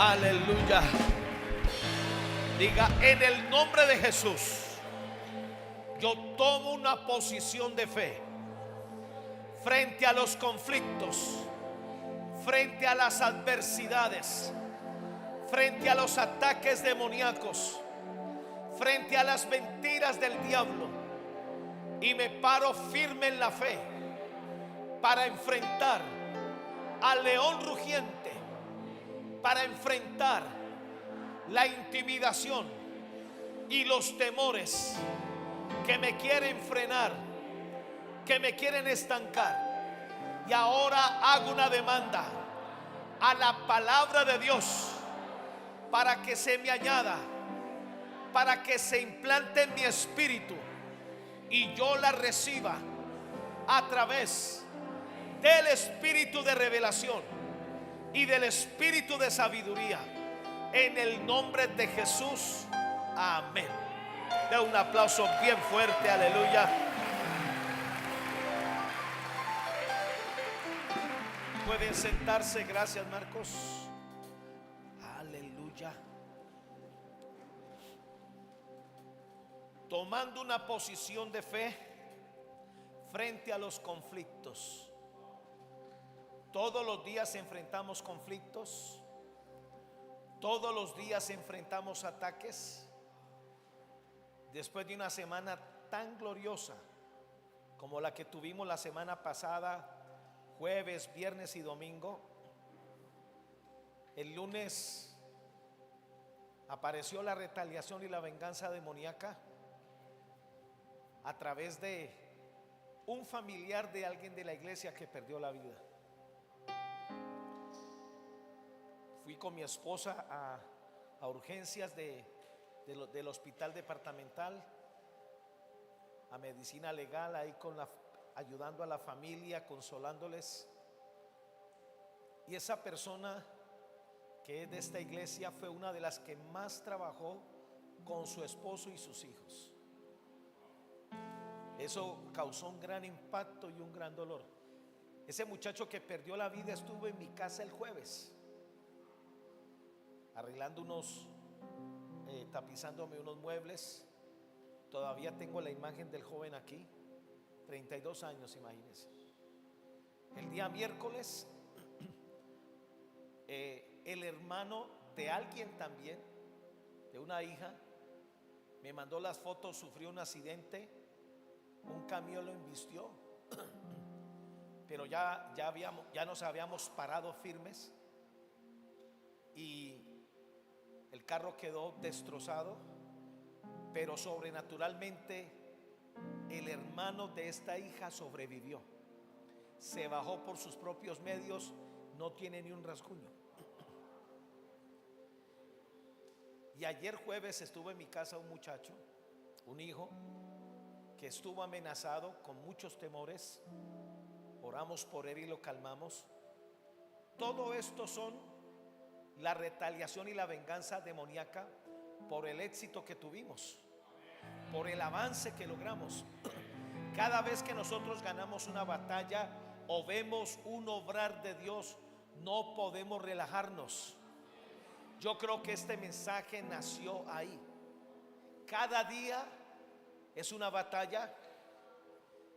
Aleluya. Diga: en el nombre de Jesús, yo tomo una posición de fe frente a los conflictos, frente a las adversidades, frente a los ataques demoníacos, frente a las mentiras del diablo, y me paro firme en la fe para enfrentar al león rugiente, para enfrentar la intimidación y los temores que me quieren frenar, que me quieren estancar. Y ahora hago una demanda a la palabra de Dios para que se me añada, para que se implante en mi espíritu y yo la reciba a través del espíritu de revelación y del espíritu de sabiduría, en el nombre de Jesús. Amén. De un aplauso bien fuerte. Aleluya. Pueden sentarse. Gracias, Marcos. Aleluya. Tomando una posición de fe frente a los conflictos. Todos los días enfrentamos conflictos. Todos los días enfrentamos ataques. Después de una semana tan gloriosa como la que tuvimos la semana pasada, jueves, viernes y domingo, el lunes apareció la retaliación y la venganza demoníaca a través de un familiar de alguien de la iglesia que perdió la vida. Fui con mi esposa a urgencias del hospital departamental, a medicina legal, ahí ayudando a la familia, consolándoles. Y esa persona que es de esta iglesia fue una de las que más trabajó con su esposo y sus hijos. Eso causó un gran impacto y un gran dolor. Ese muchacho que perdió la vida estuvo en mi casa el jueves, arreglando tapizándome unos muebles. Todavía tengo la imagen del joven aquí, 32 años, imagínense. El día miércoles, el hermano de alguien también, de una hija, me mandó las fotos. Sufrió un accidente, un camión lo embistió, pero ya nos habíamos parado firmes y el carro quedó destrozado, pero sobrenaturalmente el hermano de esta hija sobrevivió. Se bajó por sus propios medios, no tiene ni un rasguño. Y ayer jueves estuvo en mi casa un muchacho, un hijo, que estuvo amenazado con muchos temores. Oramos por él y lo calmamos. Todo esto son la retaliación y la venganza demoníaca por el éxito que tuvimos, por el avance que logramos. Cada vez que nosotros ganamos una batalla o vemos un obrar de Dios, no podemos relajarnos. Yo creo que este mensaje nació ahí. Cada día es una batalla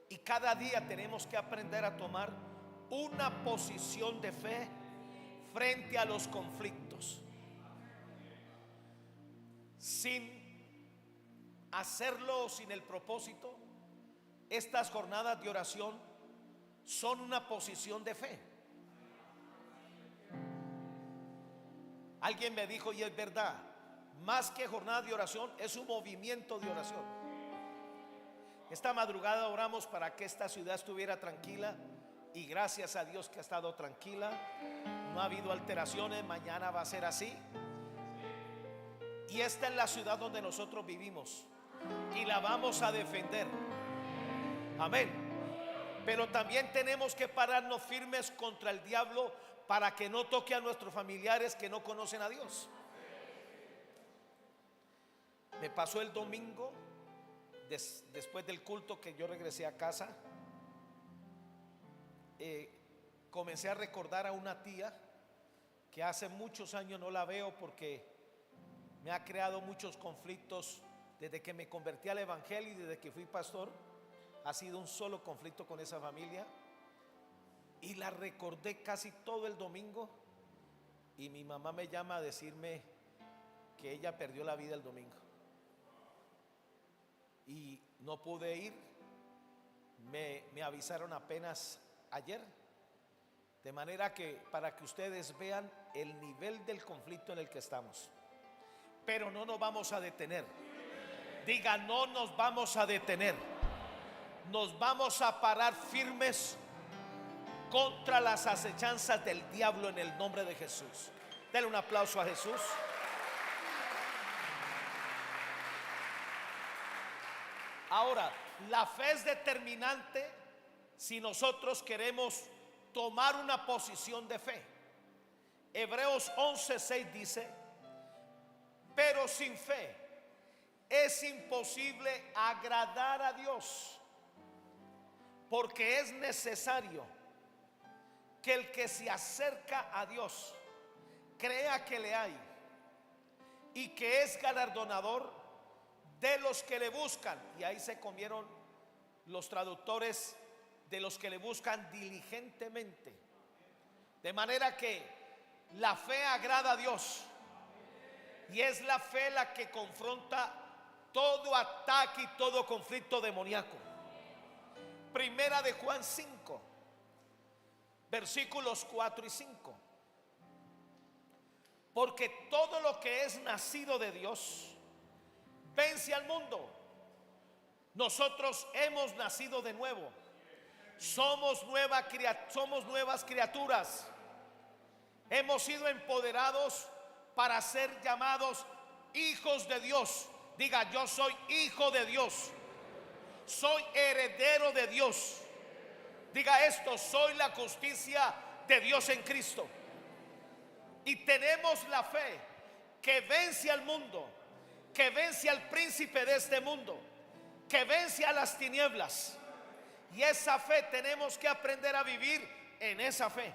y cada día tenemos que aprender a tomar una posición de fe frente a los conflictos, sin hacerlo sin el propósito. Estas jornadas de oración son una posición de fe. Alguien me dijo, y es verdad, más que jornada de oración, es un movimiento de oración. Esta madrugada oramos para que esta ciudad estuviera tranquila, y gracias a Dios que ha estado tranquila. No ha habido alteraciones. Mañana va a ser así. Y esta es la ciudad donde nosotros vivimos y la vamos a defender. Amén. Pero también tenemos que pararnos firmes contra el diablo para que no toque a nuestros familiares que no conocen a Dios. Me pasó el domingo, después del culto, que yo regresé a casa, comencé a recordar a una tía que hace muchos años no la veo porque me ha creado muchos conflictos desde que me convertí al evangelio y desde que fui pastor. Ha sido un solo conflicto con esa familia y la recordé casi todo el domingo, y mi mamá me llama a decirme que ella perdió la vida el domingo y no pude ir. Me avisaron apenas ayer, de manera que para que ustedes vean el nivel del conflicto en el que estamos. Pero no nos vamos a detener. Diga, no nos vamos a detener. Nos vamos a parar firmes contra las acechanzas del diablo en el nombre de Jesús. Denle un aplauso a Jesús. Ahora, la fe es determinante si nosotros queremos tomar una posición de fe. Hebreos 11:6 dice: pero sin fe es imposible agradar a Dios, porque es necesario que el que se acerca a Dios crea que le hay y que es galardonador de los que le buscan. Y ahí se comieron los traductores de los que le buscan diligentemente. De manera que la fe agrada a Dios, y es la fe la que confronta todo ataque y todo conflicto demoníaco. Primera de Juan 5, versículos 4 y 5. Porque todo lo que es nacido de Dios vence al mundo. Nosotros hemos nacido de nuevo. Somos nuevas criaturas. Hemos sido empoderados para ser llamados hijos de Dios. Diga, yo soy hijo de Dios. Soy heredero de Dios. Diga esto: soy la justicia de Dios en Cristo. Y tenemos la fe que vence al mundo, que vence al príncipe de este mundo, que vence a las tinieblas. Y esa fe tenemos que aprender a vivir en esa fe,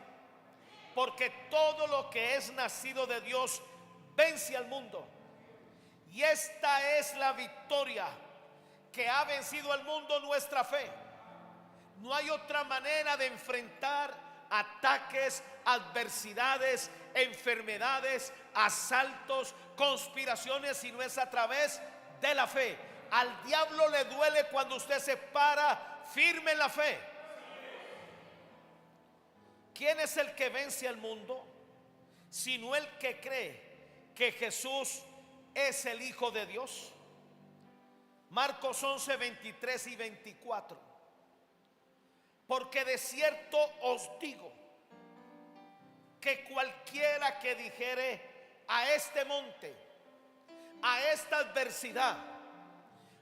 porque todo lo que es nacido de Dios vence al mundo. Y esta es la victoria que ha vencido al mundo, nuestra fe. No hay otra manera de enfrentar ataques, adversidades, enfermedades, asaltos, conspiraciones, si no es a través de la fe. Al diablo le duele cuando usted se para firme en la fe. ¿Quién es el que vence al mundo? Sino el que cree que Jesús es el Hijo de Dios. Marcos 11, 23 y 24. Porque de cierto os digo que cualquiera que dijere a este monte, a esta adversidad,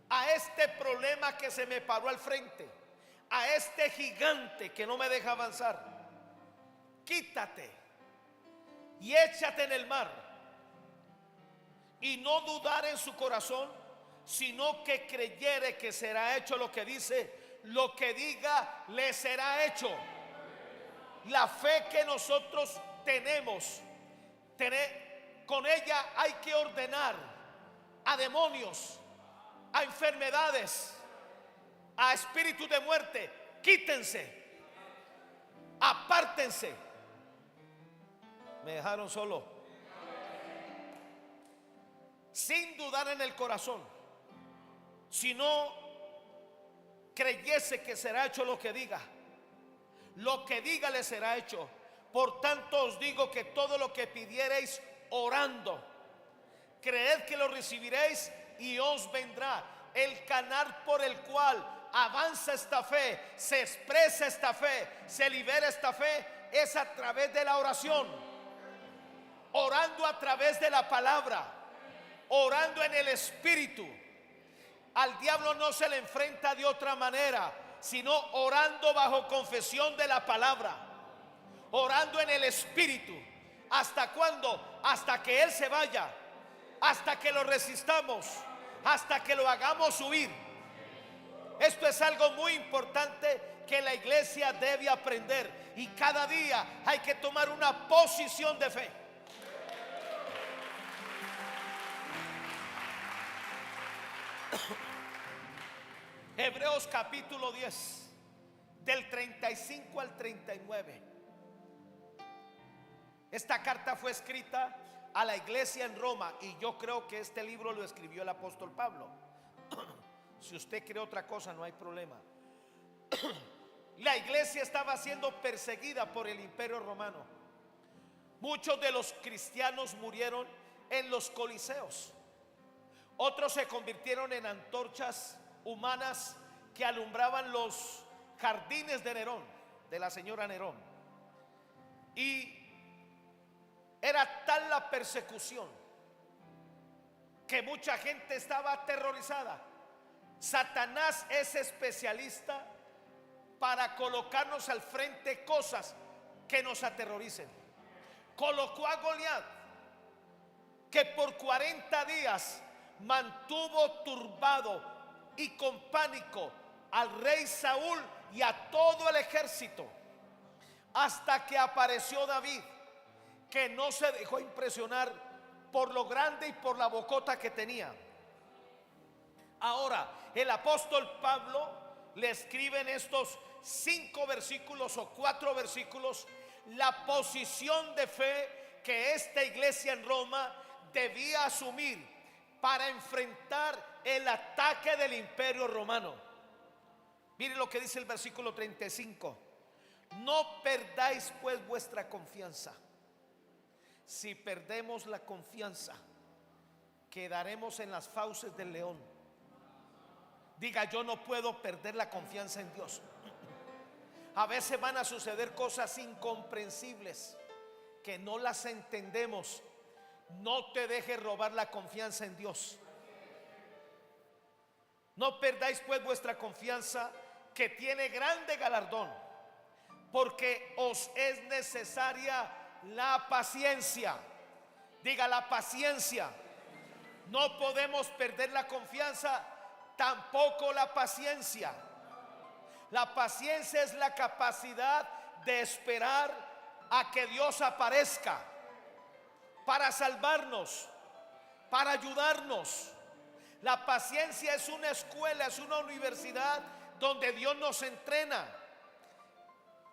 a este problema que se me paró al frente, a este gigante que no me deja avanzar, quítate y échate en el mar, y no dudar en su corazón, sino que creyere que será hecho lo que dice, lo que diga le será hecho. La fe que nosotros tenemos, con ella hay que ordenar a demonios, a enfermedades, a espíritus de muerte: quítense, apártense. Me dejaron solo. Sin dudar en el corazón, si no creyese que será hecho lo que diga le será hecho. Por tanto os digo que todo lo que pidiereis orando, creed que lo recibiréis y os vendrá. El canal por el cual avanza esta fe, se expresa esta fe, se libera esta fe, es a través de la oración, orando a través de la palabra, orando en el Espíritu. Al diablo no se le enfrenta de otra manera, sino orando bajo confesión de la palabra, orando en el Espíritu. ¿Hasta cuándo? Hasta que Él se vaya, hasta que lo resistamos, hasta que lo hagamos huir. Esto es algo muy importante que la iglesia debe aprender, y cada día hay que tomar una posición de fe. Hebreos capítulo 10, del 35 al 39. Esta carta fue escrita a la iglesia en Roma, y yo creo que este libro lo escribió el apóstol Pablo. Si usted cree otra cosa, no hay problema. La iglesia estaba siendo perseguida por el imperio romano. Muchos de los cristianos murieron en los coliseos. Otros se convirtieron en antorchas humanas que alumbraban los jardines de Nerón, de la señora Nerón. Y era tal la persecución que mucha gente estaba aterrorizada. Satanás es especialista para colocarnos al frente cosas que nos aterroricen. Colocó a Goliat, que por 40 días mantuvo turbado y con pánico al rey Saúl y a todo el ejército, hasta que apareció David, que no se dejó impresionar por lo grande y por la bocota que tenía. Ahora, el apóstol Pablo le escribe en estos 5 versículos o 4 versículos la posición de fe que esta iglesia en Roma debía asumir para enfrentar el ataque del imperio romano. Miren lo que dice el versículo 35. No perdáis pues vuestra confianza. Si perdemos la confianza, quedaremos en las fauces del león. Diga: yo no puedo perder la confianza en Dios. A veces van a suceder cosas incomprensibles que no las entendemos. No te dejes robar la confianza en Dios. No perdáis pues vuestra confianza, que tiene grande galardón, porque os es necesaria la paciencia. Diga: la paciencia. No podemos perder la confianza, tampoco la paciencia. La paciencia es la capacidad de esperar a que Dios aparezca para salvarnos, para ayudarnos. La paciencia es una escuela, es una universidad donde Dios nos entrena.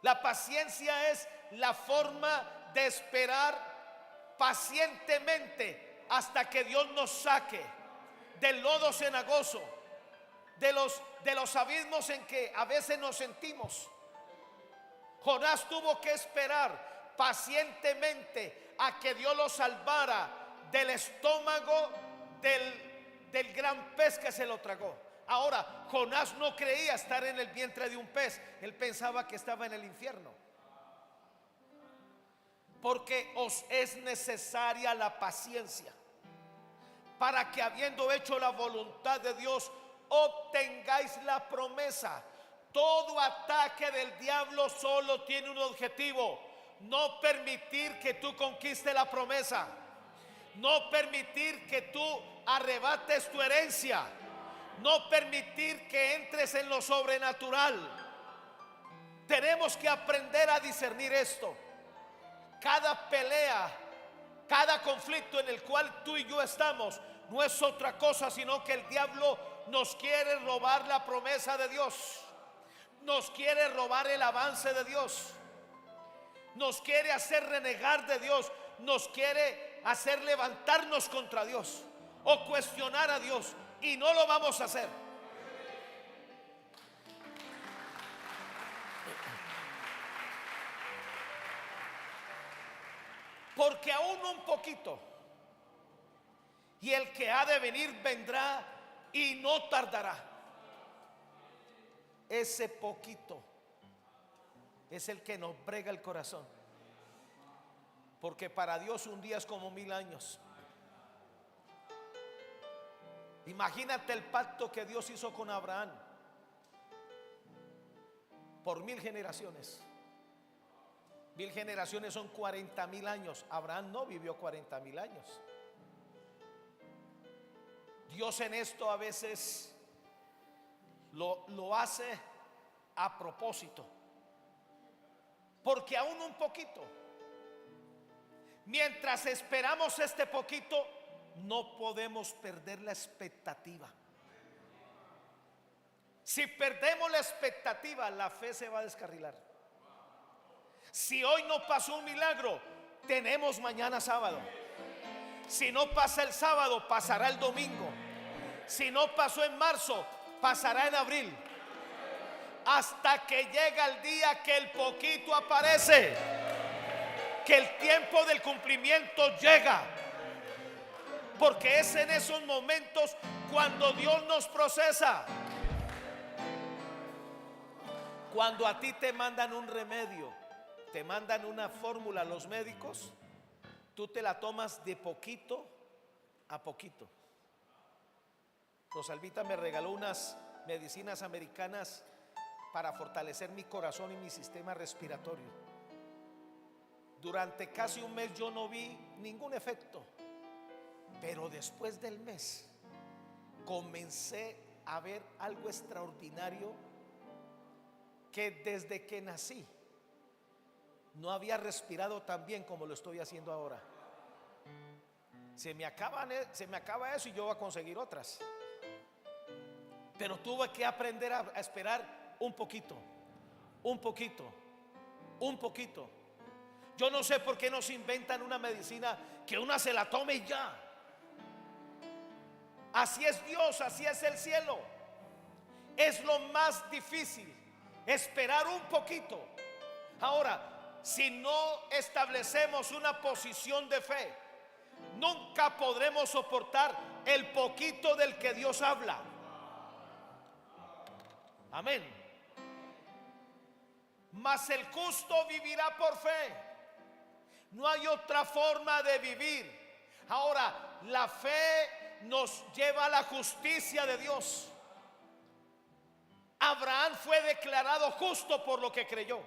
La paciencia es la forma de esperar pacientemente hasta que Dios nos saque del lodo cenagoso, de los abismos en que a veces nos sentimos. Jonás tuvo que esperar pacientemente a que Dios lo salvara del estómago del gran pez que se lo tragó. Ahora, Jonás no creía estar en el vientre de un pez. Él pensaba que estaba en el infierno. Porque os es necesaria la paciencia, para que, habiendo hecho la voluntad de Dios, obtengáis la promesa. Todo ataque del diablo solo tiene un objetivo: no permitir que tú conquistes la promesa, no permitir que tú arrebates tu herencia, no permitir que entres en lo sobrenatural. Tenemos que aprender a discernir esto. Cada pelea, cada conflicto en el cual tú y yo estamos, no es otra cosa sino que el diablo nos quiere robar la promesa de Dios, nos quiere robar el avance de Dios, nos quiere hacer renegar de Dios, nos quiere hacer levantarnos contra Dios o cuestionar a Dios, y no lo vamos a hacer. Porque aún un poquito, y el que ha de venir vendrá y no tardará. Ese poquito es el que nos brega el corazón, porque para Dios un día es como 1000 años. Imagínate el pacto que Dios hizo con Abraham por 1000 generaciones. 1000 generaciones son 40.000 años. Abraham no vivió 40.000 años. Dios en esto a veces lo hace a propósito, porque aún un poquito, mientras esperamos este poquito, no podemos perder la expectativa. Si perdemos la expectativa, la fe se va a descarrilar. Si hoy no pasó un milagro, tenemos mañana sábado. Si no pasa el sábado, pasará el domingo. Si no pasó en marzo, pasará en abril. Hasta que llega el día que el poquito aparece, que el tiempo del cumplimiento llega. Porque es en esos momentos cuando Dios nos procesa. Cuando a ti te mandan un remedio, te mandan una fórmula los médicos, tú te la tomas de poquito a poquito. Rosalvita me regaló unas medicinas americanas para fortalecer mi corazón y mi sistema respiratorio. Durante casi un mes yo no vi ningún efecto, pero después del mes comencé a ver algo extraordinario que desde que nací no había respirado tan bien como lo estoy haciendo ahora. Se me acaba eso y yo voy a conseguir otras. Pero tuve que aprender a esperar un poquito, un poquito, un poquito. Yo no sé por qué nos inventan una medicina que una se la tome y ya. Así es Dios, así es el cielo. Es lo más difícil, esperar un poquito. Ahora, si no establecemos una posición de fe, nunca podremos soportar el poquito del que Dios habla. Amén. Mas el justo vivirá por fe. No hay otra forma de vivir. Ahora, la fe nos lleva a la justicia de Dios. Abraham fue declarado justo por lo que creyó.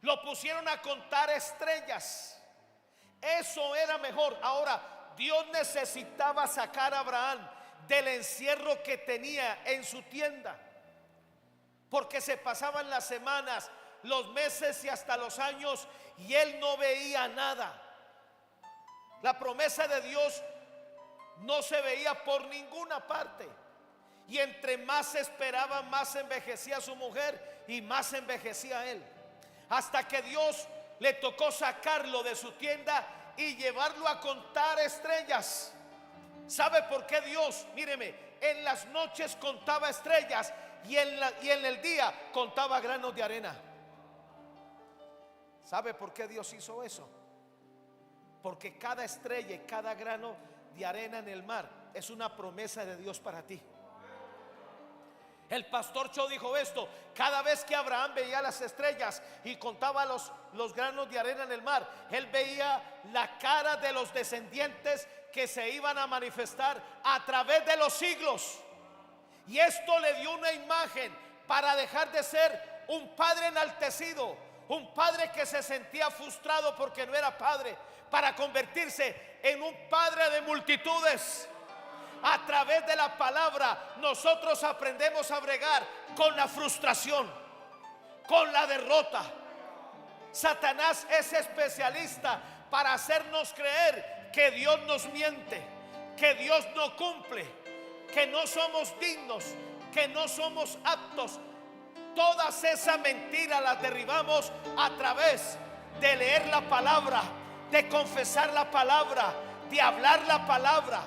Lo pusieron a contar estrellas. Eso era mejor. Ahora, Dios necesitaba sacar a Abraham del encierro que tenía en su tienda, porque se pasaban las semanas, los meses y hasta los años y él no veía nada. La promesa de Dios no se veía por ninguna parte. Y entre más esperaba, más envejecía su mujer y más envejecía él. Hasta que Dios le tocó sacarlo de su tienda y llevarlo a contar estrellas. ¿Sabe por qué Dios? Míreme, en las noches contaba estrellas y en el día contaba granos de arena. ¿Sabe por qué Dios hizo eso? Porque cada estrella y cada grano de arena en el mar es una promesa de Dios para ti. El pastor Cho dijo esto: cada vez que Abraham veía las estrellas y contaba los granos de arena en el mar, él veía la cara de los descendientes que se iban a manifestar a través de los siglos. Y esto le dio una imagen para dejar de ser un padre enaltecido, un padre que se sentía frustrado porque no era padre, para convertirse en un padre de multitudes. A través de la palabra nosotros aprendemos a bregar con la frustración, con la derrota. Satanás es especialista para hacernos creer que Dios nos miente, que Dios no cumple, que no somos dignos, que no somos aptos. Todas esas mentiras las derribamos a través de leer la palabra, de confesar la palabra, de hablar la palabra.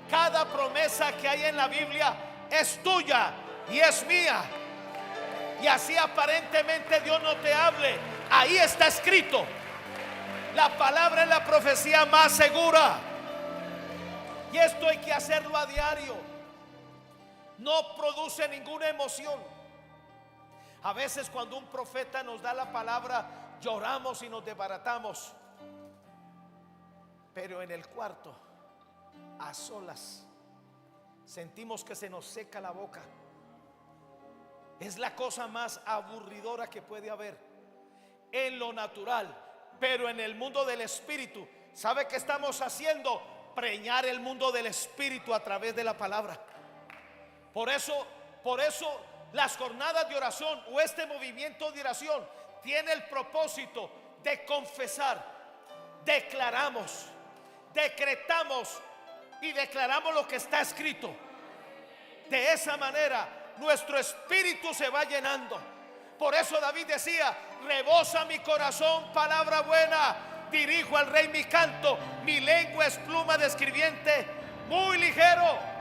Cada promesa que hay en la Biblia es tuya y es mía. Y así aparentemente Dios no te hable, ahí está escrito. La palabra es la profecía más segura. Y esto hay que hacerlo a diario. No produce ninguna emoción. A veces cuando un profeta nos da la palabra, lloramos y nos desbaratamos. Pero en el cuarto, a solas, sentimos que se nos seca la boca. Es la cosa más aburridora que puede haber en lo natural. Pero en el mundo del espíritu, ¿sabe qué estamos haciendo? Preñar el mundo del espíritu a través de la palabra. Por eso las jornadas de oración o este movimiento de oración tiene el propósito de confesar. Declaramos, decretamos y declaramos lo que está escrito. De esa manera nuestro espíritu se va llenando. Por eso David decía: rebosa mi corazón palabra buena, dirijo al rey mi canto, mi lengua es pluma de escribiente muy ligero.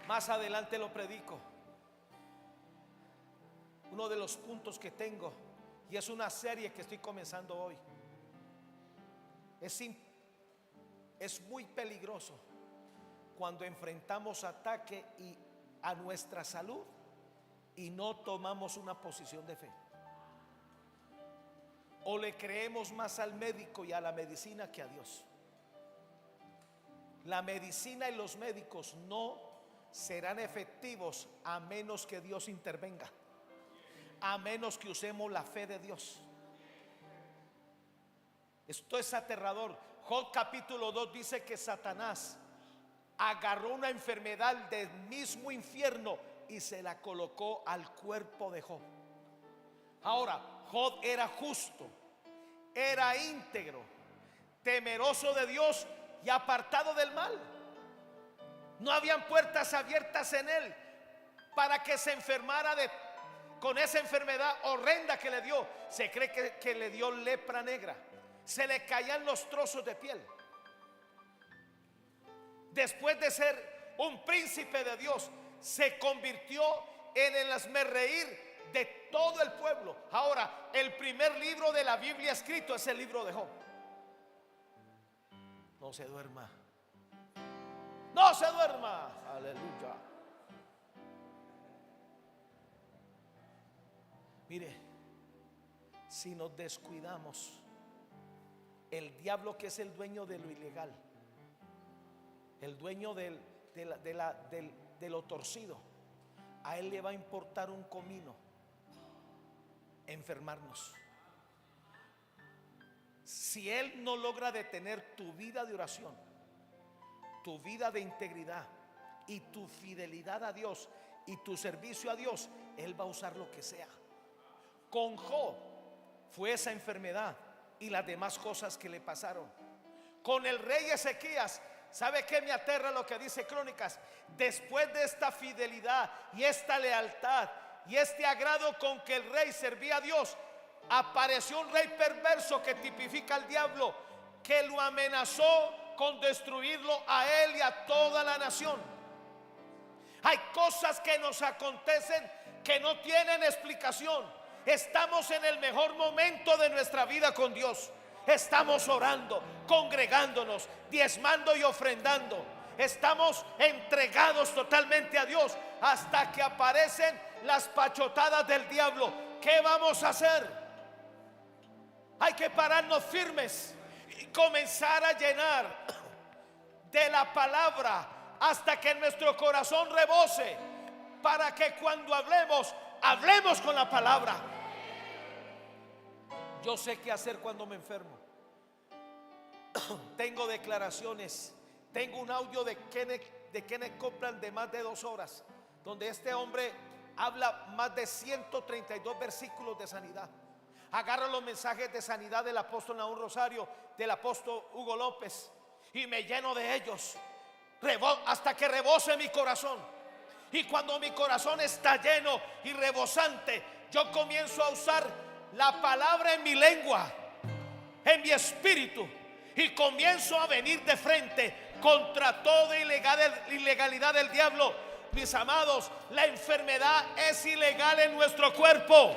Más adelante lo predico. Uno de los puntos que tengo, y es una serie que estoy comenzando hoy, es muy peligroso cuando enfrentamos ataque a nuestra salud y no tomamos una posición de fe. O le creemos más al médico y a la medicina que a Dios. La medicina y los médicos no serán efectivos a menos que Dios intervenga, a menos que usemos la fe de Dios. Esto es aterrador. Job capítulo 2 dice que Satanás agarró una enfermedad del mismo infierno y se la colocó al cuerpo de Job. Ahora, Job era justo, era íntegro, temeroso de Dios y apartado del mal. No habían puertas abiertas en él para que se enfermara con esa enfermedad horrenda que le dio. Se cree que le dio lepra negra. Se le caían los trozos de piel. Después de ser un príncipe de Dios, se convirtió en el hazmerreír de todo el pueblo. Ahora, el primer libro de la Biblia escrito es el libro de Job. No se duerma. No se duerma. Aleluya. Mire, si nos descuidamos, el diablo, que es el dueño de lo ilegal, el dueño de lo torcido, a él le va a importar un comino enfermarnos. Si él no logra detener tu vida de oración, tu vida de integridad y tu fidelidad a Dios y tu servicio a Dios, él va a usar lo que sea. Con Job fue esa enfermedad y las demás cosas que le pasaron. Con el rey Ezequías, ¿sabe qué me aterra lo que dice Crónicas? Después de esta fidelidad y esta lealtad y este agrado con que el rey servía a Dios, apareció un rey perverso que tipifica al diablo, que lo amenazó con destruirlo a él y a toda la nación. Hay cosas que nos acontecen que no tienen explicación. Estamos en el mejor momento de nuestra vida con Dios. Estamos orando, congregándonos, diezmando y ofrendando. Estamos entregados totalmente a Dios hasta que aparecen las pachotadas del diablo. ¿Qué vamos a hacer? Hay que pararnos firmes y comenzar a llenar de la palabra hasta que nuestro corazón rebose, para que cuando hablemos con la palabra. Yo sé qué hacer cuando me enfermo. Tengo declaraciones. Tengo un audio de Kenneth Copeland de más de 2 horas, donde este hombre habla más de 132 versículos de sanidad. Agarro los mensajes de sanidad del apóstol Nahum Rosario, del apóstol Hugo López, y me lleno de ellos hasta que rebose mi corazón. Y cuando mi corazón está lleno y rebosante, yo comienzo a usar la palabra en mi lengua, en mi espíritu, y comienzo a venir de frente contra toda ilegalidad del diablo. Mis amados, la enfermedad es ilegal en nuestro cuerpo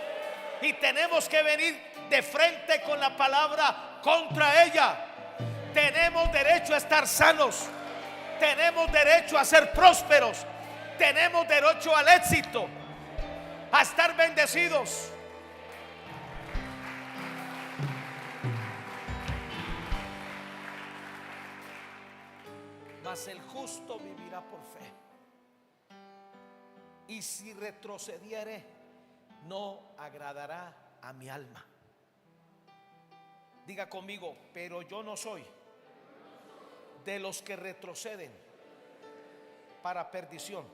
y tenemos que venir de frente con la palabra contra ella. Tenemos derecho a estar sanos, tenemos derecho a ser prósperos, tenemos derecho al éxito, a estar bendecidos. Mas el justo vivirá por fe, y si retrocediere, no agradará a mi alma. Diga conmigo: pero yo no soy de los que retroceden para perdición,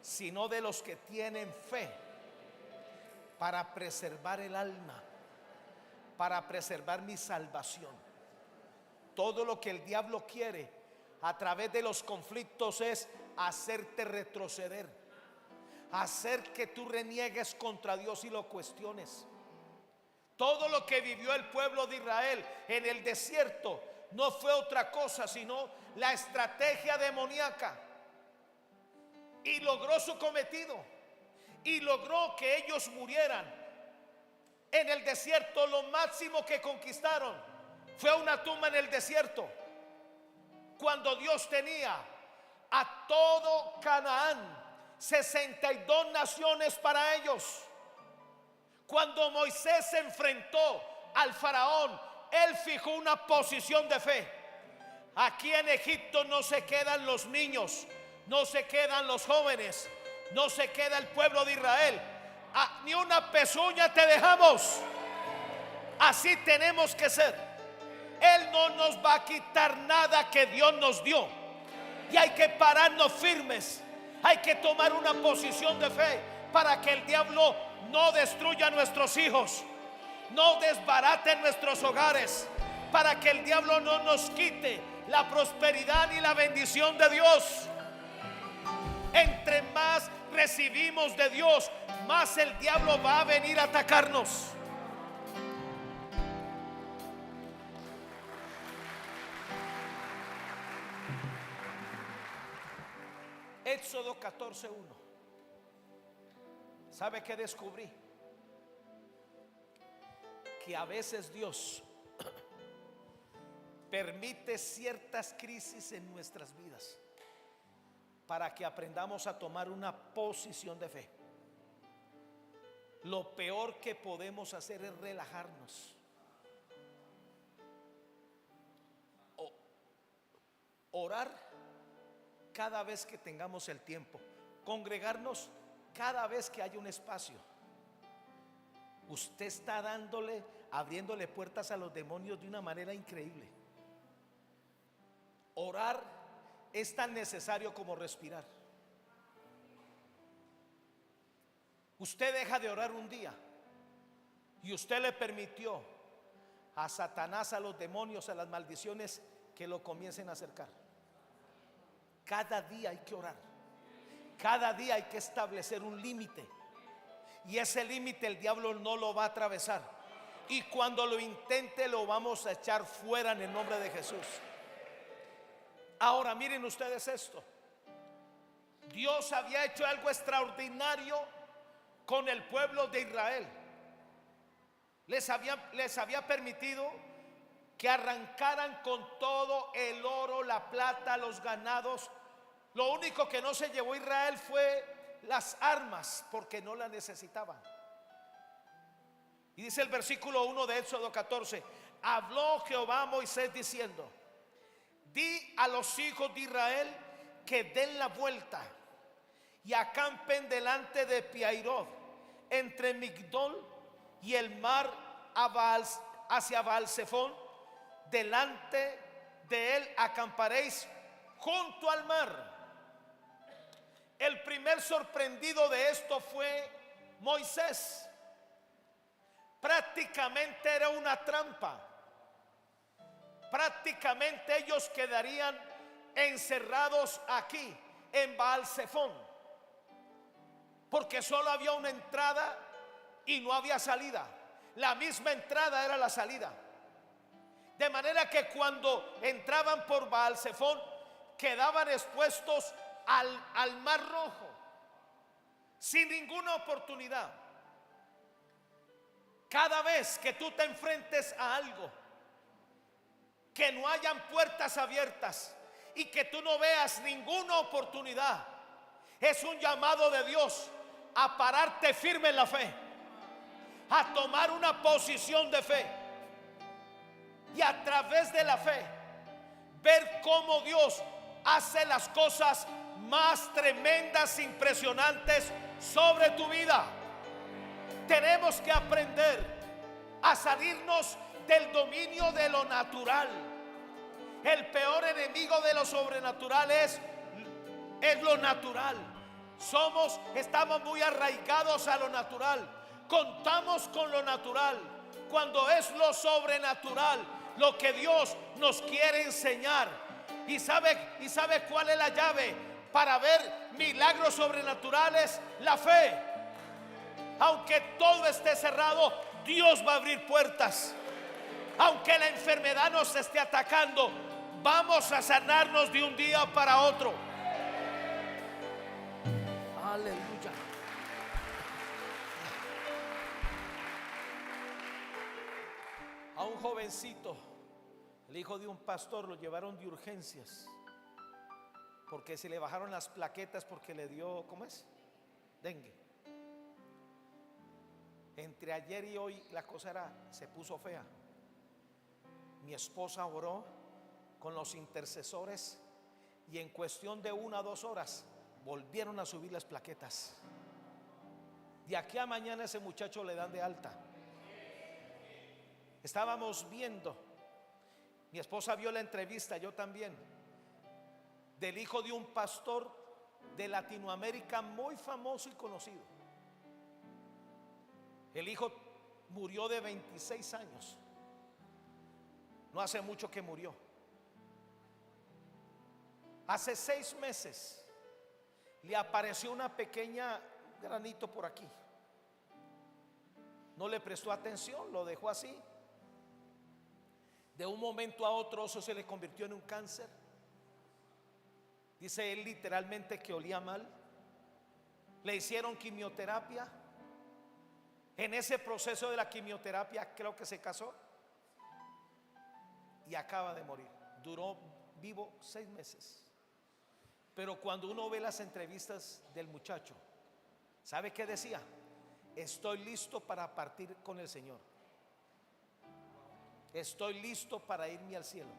sino de los que tienen fe para preservar el alma, para preservar mi salvación. Todo lo que el diablo quiere a través de los conflictos es hacerte retroceder, hacer que tú reniegues contra Dios y lo cuestiones. Todo lo que vivió el pueblo de Israel en el desierto no fue otra cosa sino la estrategia demoníaca, y logró su cometido y logró que ellos murieran. En el desierto lo máximo que conquistaron fue una tumba en el desierto, cuando Dios tenía a todo Canaán, 62 naciones para ellos. Cuando Moisés se enfrentó al faraón, él fijó una posición de fe. Aquí en Egipto no se quedan los niños, no se quedan los jóvenes, no se queda el pueblo de Israel. Ni una pezuña te dejamos. Así tenemos que ser. Él no nos va a quitar nada que Dios nos dio, y hay que pararnos firmes. Hay que tomar una posición de fe para que el diablo no destruya a nuestros hijos, no desbarate nuestros hogares, para que el diablo no nos quite la prosperidad ni la bendición de Dios. Entre más recibimos de Dios, más el diablo va a venir a atacarnos. Éxodo 14:1. ¿Sabe qué descubrí? Que a veces Dios permite ciertas crisis en nuestras vidas para que aprendamos a tomar una posición de fe. Lo peor que podemos hacer es relajarnos. Orar cada vez que tengamos el tiempo, congregarnos cada vez que haya un espacio. Usted está abriéndole puertas a los demonios de una manera increíble. Orar es tan necesario como respirar. Usted deja de orar un día y usted le permitió a Satanás, a los demonios, a las maldiciones que lo comiencen a acercar. Cada día hay que orar. Cada día hay que establecer un límite, y ese límite el diablo no lo va a atravesar, y cuando lo intente lo vamos a echar fuera en el nombre de Jesús. Ahora miren ustedes esto. Dios había hecho algo extraordinario con el pueblo de Israel. Les había permitido que arrancaran con todo el oro, la plata, los ganados. Lo único que no se llevó Israel fue las armas, porque no las necesitaban. Y dice el versículo 1 de Éxodo 14: habló Jehová a Moisés diciendo: di a los hijos de Israel que den la vuelta y acampen delante de Pihahiroth, entre Migdol y el mar hacia Baal-Zephón. Delante de él acamparéis junto al mar. El primer sorprendido de esto fue Moisés. Prácticamente era una trampa. Prácticamente ellos quedarían encerrados aquí en Baal-Zephón, porque solo había una entrada y no había salida. La misma entrada era la salida. De manera que cuando entraban por Baal-Zephón quedaban expuestos al mar Rojo, sin ninguna oportunidad. Cada vez que tú te enfrentes a algo, que no hayan puertas abiertas y que tú no veas ninguna oportunidad, es un llamado de Dios a pararte firme en la fe, a tomar una posición de fe, y a través de la fe ver cómo Dios hace las cosas más tremendas, impresionantes sobre tu vida. Tenemos que aprender a salirnos del dominio de lo natural. El peor enemigo de lo sobrenatural es lo natural. Estamos muy arraigados a lo natural. Contamos con lo natural, cuando es lo sobrenatural lo que Dios nos quiere enseñar. ¿Y sabe cuál es la llave para ver milagros sobrenaturales? La fe. Aunque todo esté cerrado, Dios va a abrir puertas. Aunque la enfermedad nos esté atacando, vamos a sanarnos de un día para otro. Aleluya. A un jovencito, el hijo de un pastor, lo llevaron de urgencias porque se le bajaron las plaquetas porque le dio, ¿cómo es? Dengue. Entre ayer y hoy la cosa se puso fea. Mi esposa oró con los intercesores y en cuestión de 1 a 2 horas volvieron a subir las plaquetas. De aquí a mañana ese muchacho le dan de alta. Estábamos viendo, mi esposa vio la entrevista, yo también, del hijo de un pastor de Latinoamérica muy famoso y conocido. El hijo murió de 26 años. No hace mucho que murió. Hace 6 meses le apareció una pequeña granito por aquí. No le prestó atención, lo dejó así. De un momento a otro eso se le convirtió en un cáncer. Dice él literalmente que olía mal. Le hicieron quimioterapia. En ese proceso de la quimioterapia creo que se casó y acaba de morir. Duró vivo 6 meses. Pero cuando uno ve las entrevistas del muchacho, ¿sabe qué decía? Estoy listo para partir con el Señor. Estoy listo para irme al cielo.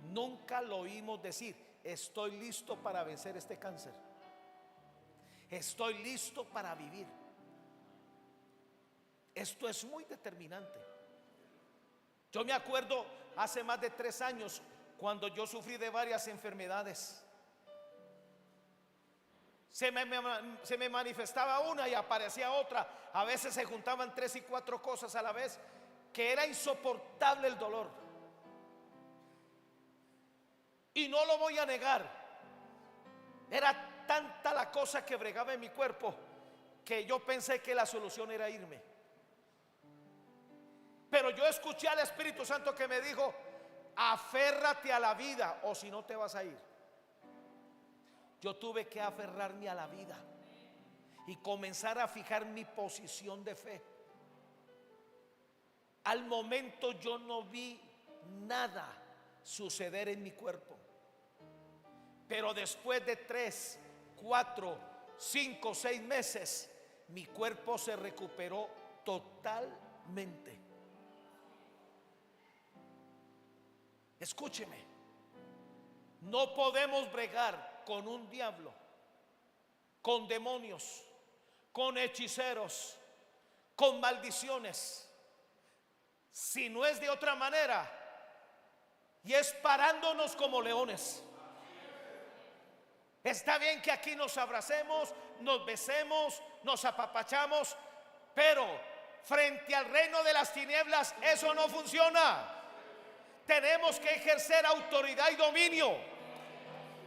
Nunca lo oímos decir, estoy listo para vencer este cáncer. Estoy listo para vivir. Esto es muy determinante. Yo me acuerdo hace más de 3 años cuando yo sufrí de varias enfermedades. Se me manifestaba una y aparecía otra. A veces se juntaban 3 y 4 cosas a la vez, que era insoportable el dolor. Y no lo voy a negar, era tanta la cosa que bregaba en mi cuerpo que yo pensé que la solución era irme. Pero yo escuché al Espíritu Santo que me dijo: aférrate a la vida o si no te vas a ir. Yo tuve que aferrarme a la vida y comenzar a fijar mi posición de fe. Al momento yo no vi nada suceder en mi cuerpo, pero después de 3, 4, 5, 6 meses mi cuerpo se recuperó totalmente. Escúcheme, no podemos bregar con un diablo, con demonios, con hechiceros, con maldiciones, si no es de otra manera, y es parándonos como leones. Está bien que aquí nos abracemos, nos besemos, nos apapachamos, pero frente al reino de las tinieblas eso no funciona. Tenemos que ejercer autoridad y dominio.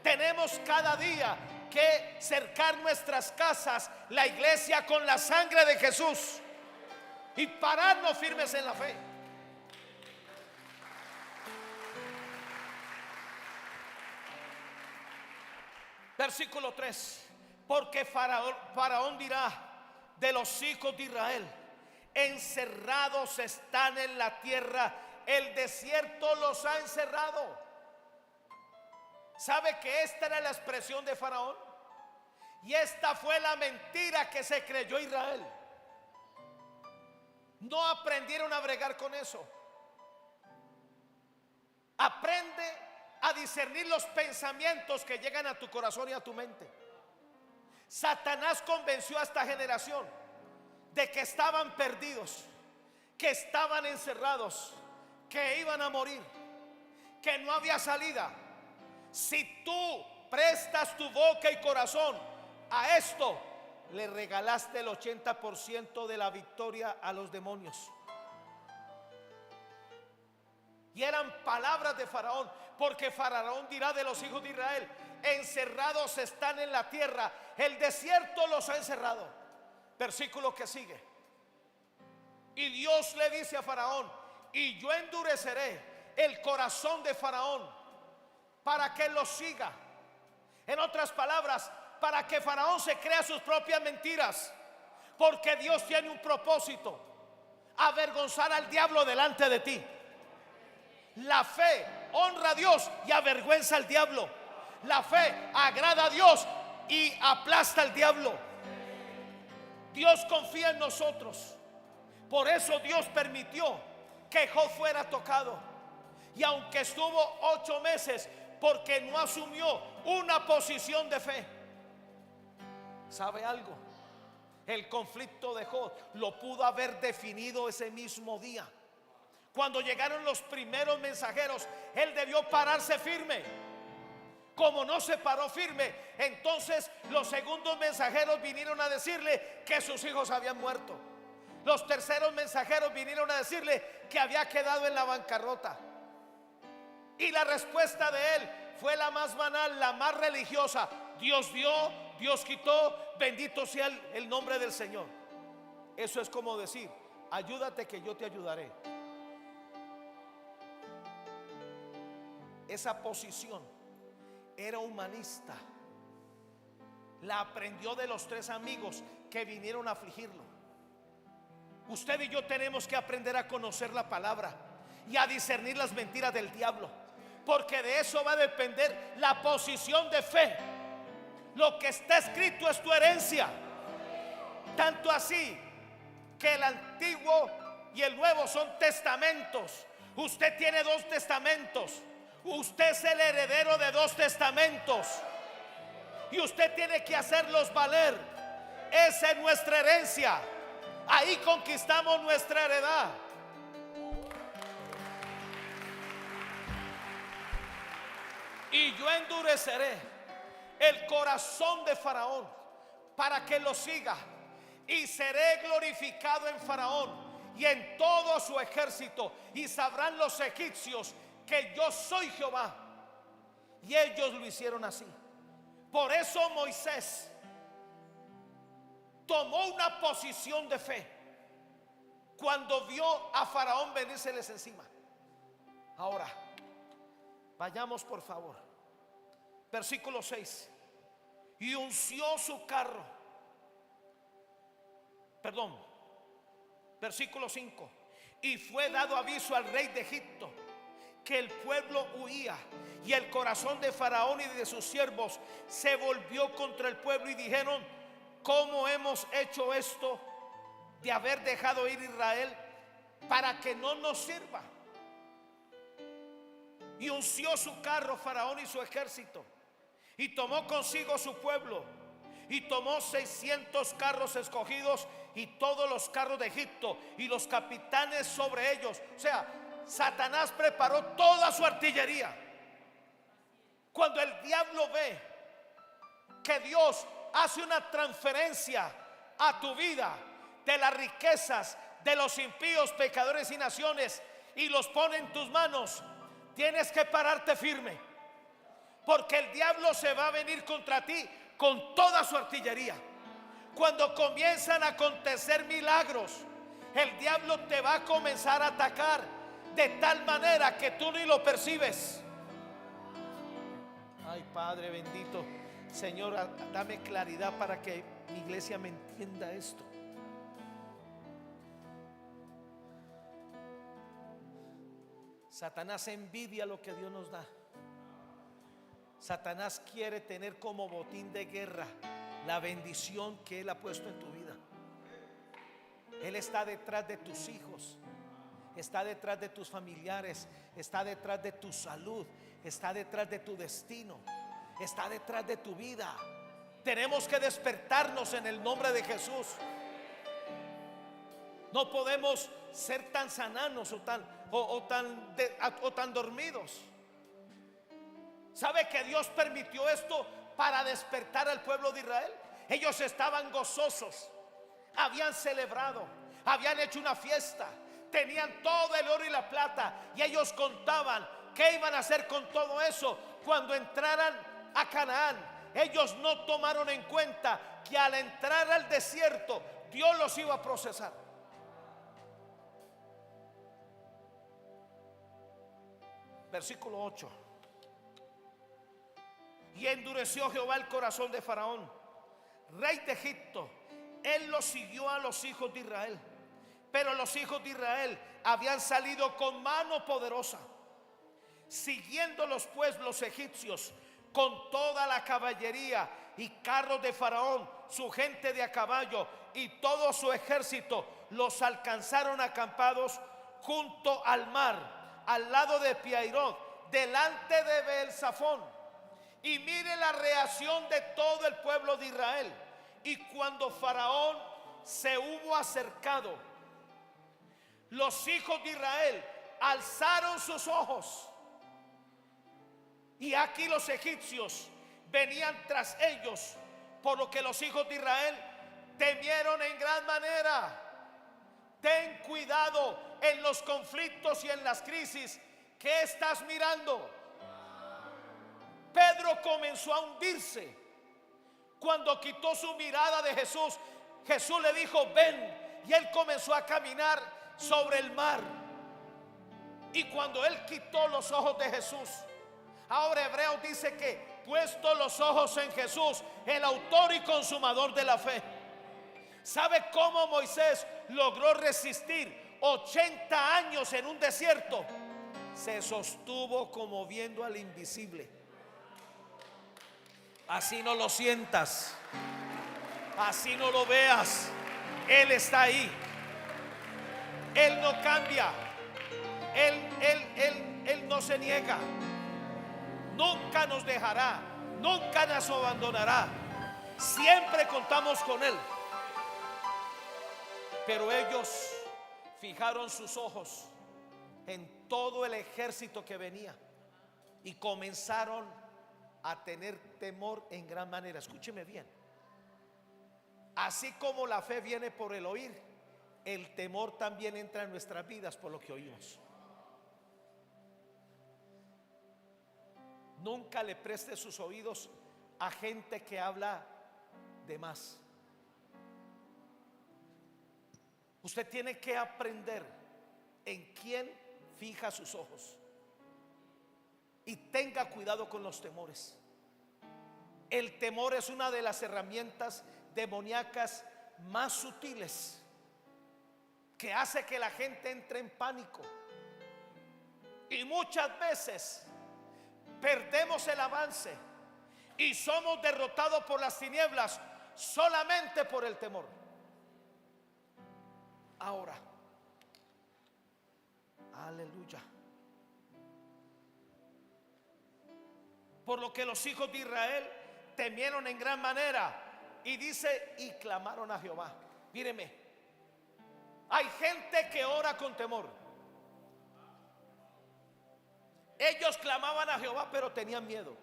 Tenemos cada día que cercar nuestras casas, la iglesia, con la sangre de Jesús y pararnos firmes en la fe. Versículo 3: porque Faraón dirá de los hijos de Israel: encerrados están en la tierra, el desierto los ha encerrado. ¿Sabe que esta era la expresión de Faraón? Y esta fue la mentira que se creyó Israel. No aprendieron a bregar con eso. Aprende a discernir los pensamientos que llegan a tu corazón y a tu mente. Satanás convenció a esta generación de que estaban perdidos, que estaban encerrados, que iban a morir, que no había salida. Si tú prestas tu boca y corazón a esto, le regalaste el 80% de la victoria a los demonios. Y eran palabras de Faraón, porque Faraón dirá de los hijos de Israel: encerrados están en la tierra, el desierto los ha encerrado. Versículo que sigue. Y Dios le dice a Faraón: y yo endureceré el corazón de Faraón para que lo siga. En otras palabras, para que Faraón se crea sus propias mentiras, porque Dios tiene un propósito: avergonzar al diablo delante de ti. La fe honra a Dios y avergüenza al diablo. La fe agrada a Dios y aplasta al diablo. Dios confía en nosotros. Por eso Dios permitió que Job fuera tocado. Y aunque estuvo 8 meses, porque no asumió una posición de fe. ¿Sabe algo? El conflicto de Job lo pudo haber definido ese mismo día. Cuando llegaron los primeros mensajeros, él debió pararse firme. Como no se paró firme, entonces los segundos mensajeros vinieron a decirle que sus hijos habían muerto. Los terceros mensajeros vinieron a decirle que había quedado en la bancarrota. Y la respuesta de él fue la más banal, la más religiosa: Dios dio, Dios quitó, bendito sea el nombre del Señor. Eso es como decir: ayúdate que yo te ayudaré. Esa posición era humanista. La aprendió de los 3 amigos que vinieron a afligirlo. Usted y yo tenemos que aprender a conocer la palabra y a discernir las mentiras del diablo, porque de eso va a depender la posición de fe. Lo que está escrito es tu herencia. Tanto así que el Antiguo y el Nuevo son testamentos. Usted tiene 2 testamentos. Usted es el heredero de 2 testamentos y usted tiene que hacerlos valer. Esa es nuestra herencia. Ahí conquistamos nuestra heredad. Y yo endureceré el corazón de Faraón para que lo siga, y seré glorificado en Faraón y en todo su ejército, y sabrán los egipcios que yo soy Jehová. Y ellos lo hicieron así. Por eso Moisés tomó una posición de fe cuando vio a Faraón venírseles encima. Ahora, vayamos por favor. Versículo 6. Y unció su carro. Perdón. Versículo 5. Y fue dado aviso al rey de Egipto que el pueblo huía, y el corazón de Faraón y de sus siervos se volvió contra el pueblo, y dijeron: ¿cómo hemos hecho esto de haber dejado ir a Israel para que no nos sirva? Y unció su carro Faraón y su ejército, y tomó consigo su pueblo, y tomó 600 carros escogidos y todos los carros de Egipto y los capitanes sobre ellos. O sea, Satanás preparó toda su artillería. Cuando el diablo ve que Dios hace una transferencia a tu vida de las riquezas de los impíos, pecadores y naciones, y los pone en tus manos, tienes que pararte firme, porque el diablo se va a venir contra ti con toda su artillería. Cuando comienzan a acontecer milagros, el diablo te va a comenzar a atacar de tal manera que tú ni lo percibes. Ay, Padre bendito, Señor, dame claridad para que mi iglesia me entienda esto. Satanás envidia lo que Dios nos da. Satanás quiere tener como botín de guerra la bendición que Él ha puesto en tu vida. Él está detrás de tus hijos, está detrás de tus familiares, está detrás de tu salud, está detrás de tu destino, está detrás de tu vida. Tenemos que despertarnos en el nombre de Jesús. No podemos ser tan sananos o tan dormidos. ¿Sabe que Dios permitió esto para despertar al pueblo de Israel? Ellos estaban gozosos, habían celebrado, habían hecho una fiesta, tenían todo el oro y la plata, y ellos contaban qué iban a hacer con todo eso cuando entraran a Canaán. Ellos no tomaron en cuenta que al entrar al desierto Dios los iba a procesar. Versículo 8. Y endureció Jehová el corazón de Faraón, rey de Egipto. Él los siguió a los hijos de Israel, pero los hijos de Israel habían salido con mano poderosa. Siguiéndolos pues los egipcios con toda la caballería y carros de Faraón, su gente de a caballo y todo su ejército, los alcanzaron acampados junto al mar, al lado de Piairot, delante de Beelzafón. Y mire la reacción de todo el pueblo de Israel. Y cuando Faraón se hubo acercado, los hijos de Israel alzaron sus ojos, y aquí los egipcios venían tras ellos, por lo que los hijos de Israel temieron en gran manera. Ten cuidado en los conflictos y en las crisis. ¿Qué estás mirando? Pedro comenzó a hundirse cuando quitó su mirada de Jesús. Jesús le dijo: ven, y él comenzó a caminar sobre el mar. Y cuando él quitó los ojos de Jesús, ahora Hebreos dice que puesto los ojos en Jesús, el autor y consumador de la fe. ¿Sabe cómo Moisés logró resistir 80 años en un desierto? Se sostuvo como viendo al invisible. Así no lo sientas, así no lo veas, Él está ahí. Él no cambia, Él no se niega. Nunca nos dejará, nunca nos abandonará. Siempre contamos con Él. Pero ellos fijaron sus ojos en todo el ejército que venía y comenzaron a tener temor en gran manera. Escúcheme bien. Así como la fe viene por el oír, el temor también entra en nuestras vidas por lo que oímos. Nunca le preste sus oídos a gente que habla de más. Usted tiene que aprender en quién fija sus ojos. Y tenga cuidado con los temores. El temor es una de las herramientas demoníacas más sutiles que hace que la gente entre en pánico. Y muchas veces perdemos el avance y somos derrotados por las tinieblas solamente por el temor. Ahora, aleluya. Por lo que los hijos de Israel temieron en gran manera. Y dice, y clamaron a Jehová. Míreme, hay gente que ora con temor. Ellos clamaban a Jehová, pero tenían miedo.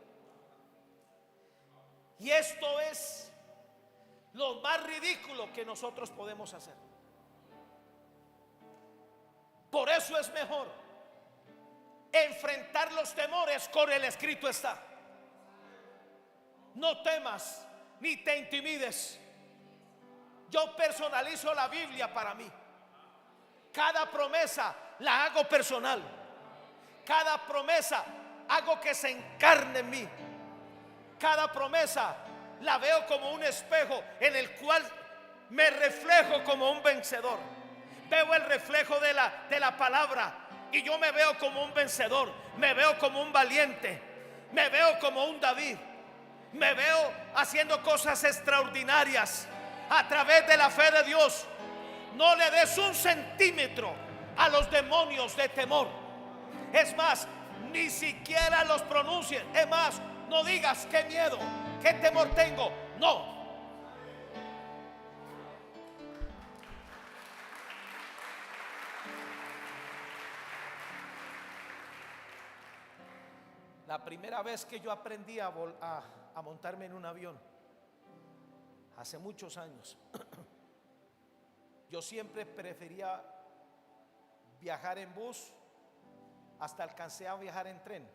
Y esto es lo más ridículo que nosotros podemos hacer. Por eso es mejor enfrentar los temores con el escrito está. No temas ni te intimides. Yo personalizo la Biblia para mí. Cada promesa la hago personal. Cada promesa hago que se encarne en mí. Cada promesa la veo como un espejo en el cual me reflejo como un vencedor. Veo el reflejo de la palabra y yo me veo como un vencedor. Me veo como un valiente. Me veo como un David. Me veo haciendo cosas extraordinarias a través de la fe de Dios. No le des un centímetro a los demonios de temor. Es más, ni siquiera los pronuncies. Es más, no digas qué miedo, qué temor tengo. No. La primera vez que yo aprendí a montarme en un avión, hace muchos años, yo siempre prefería viajar en bus, hasta alcancé a viajar en tren.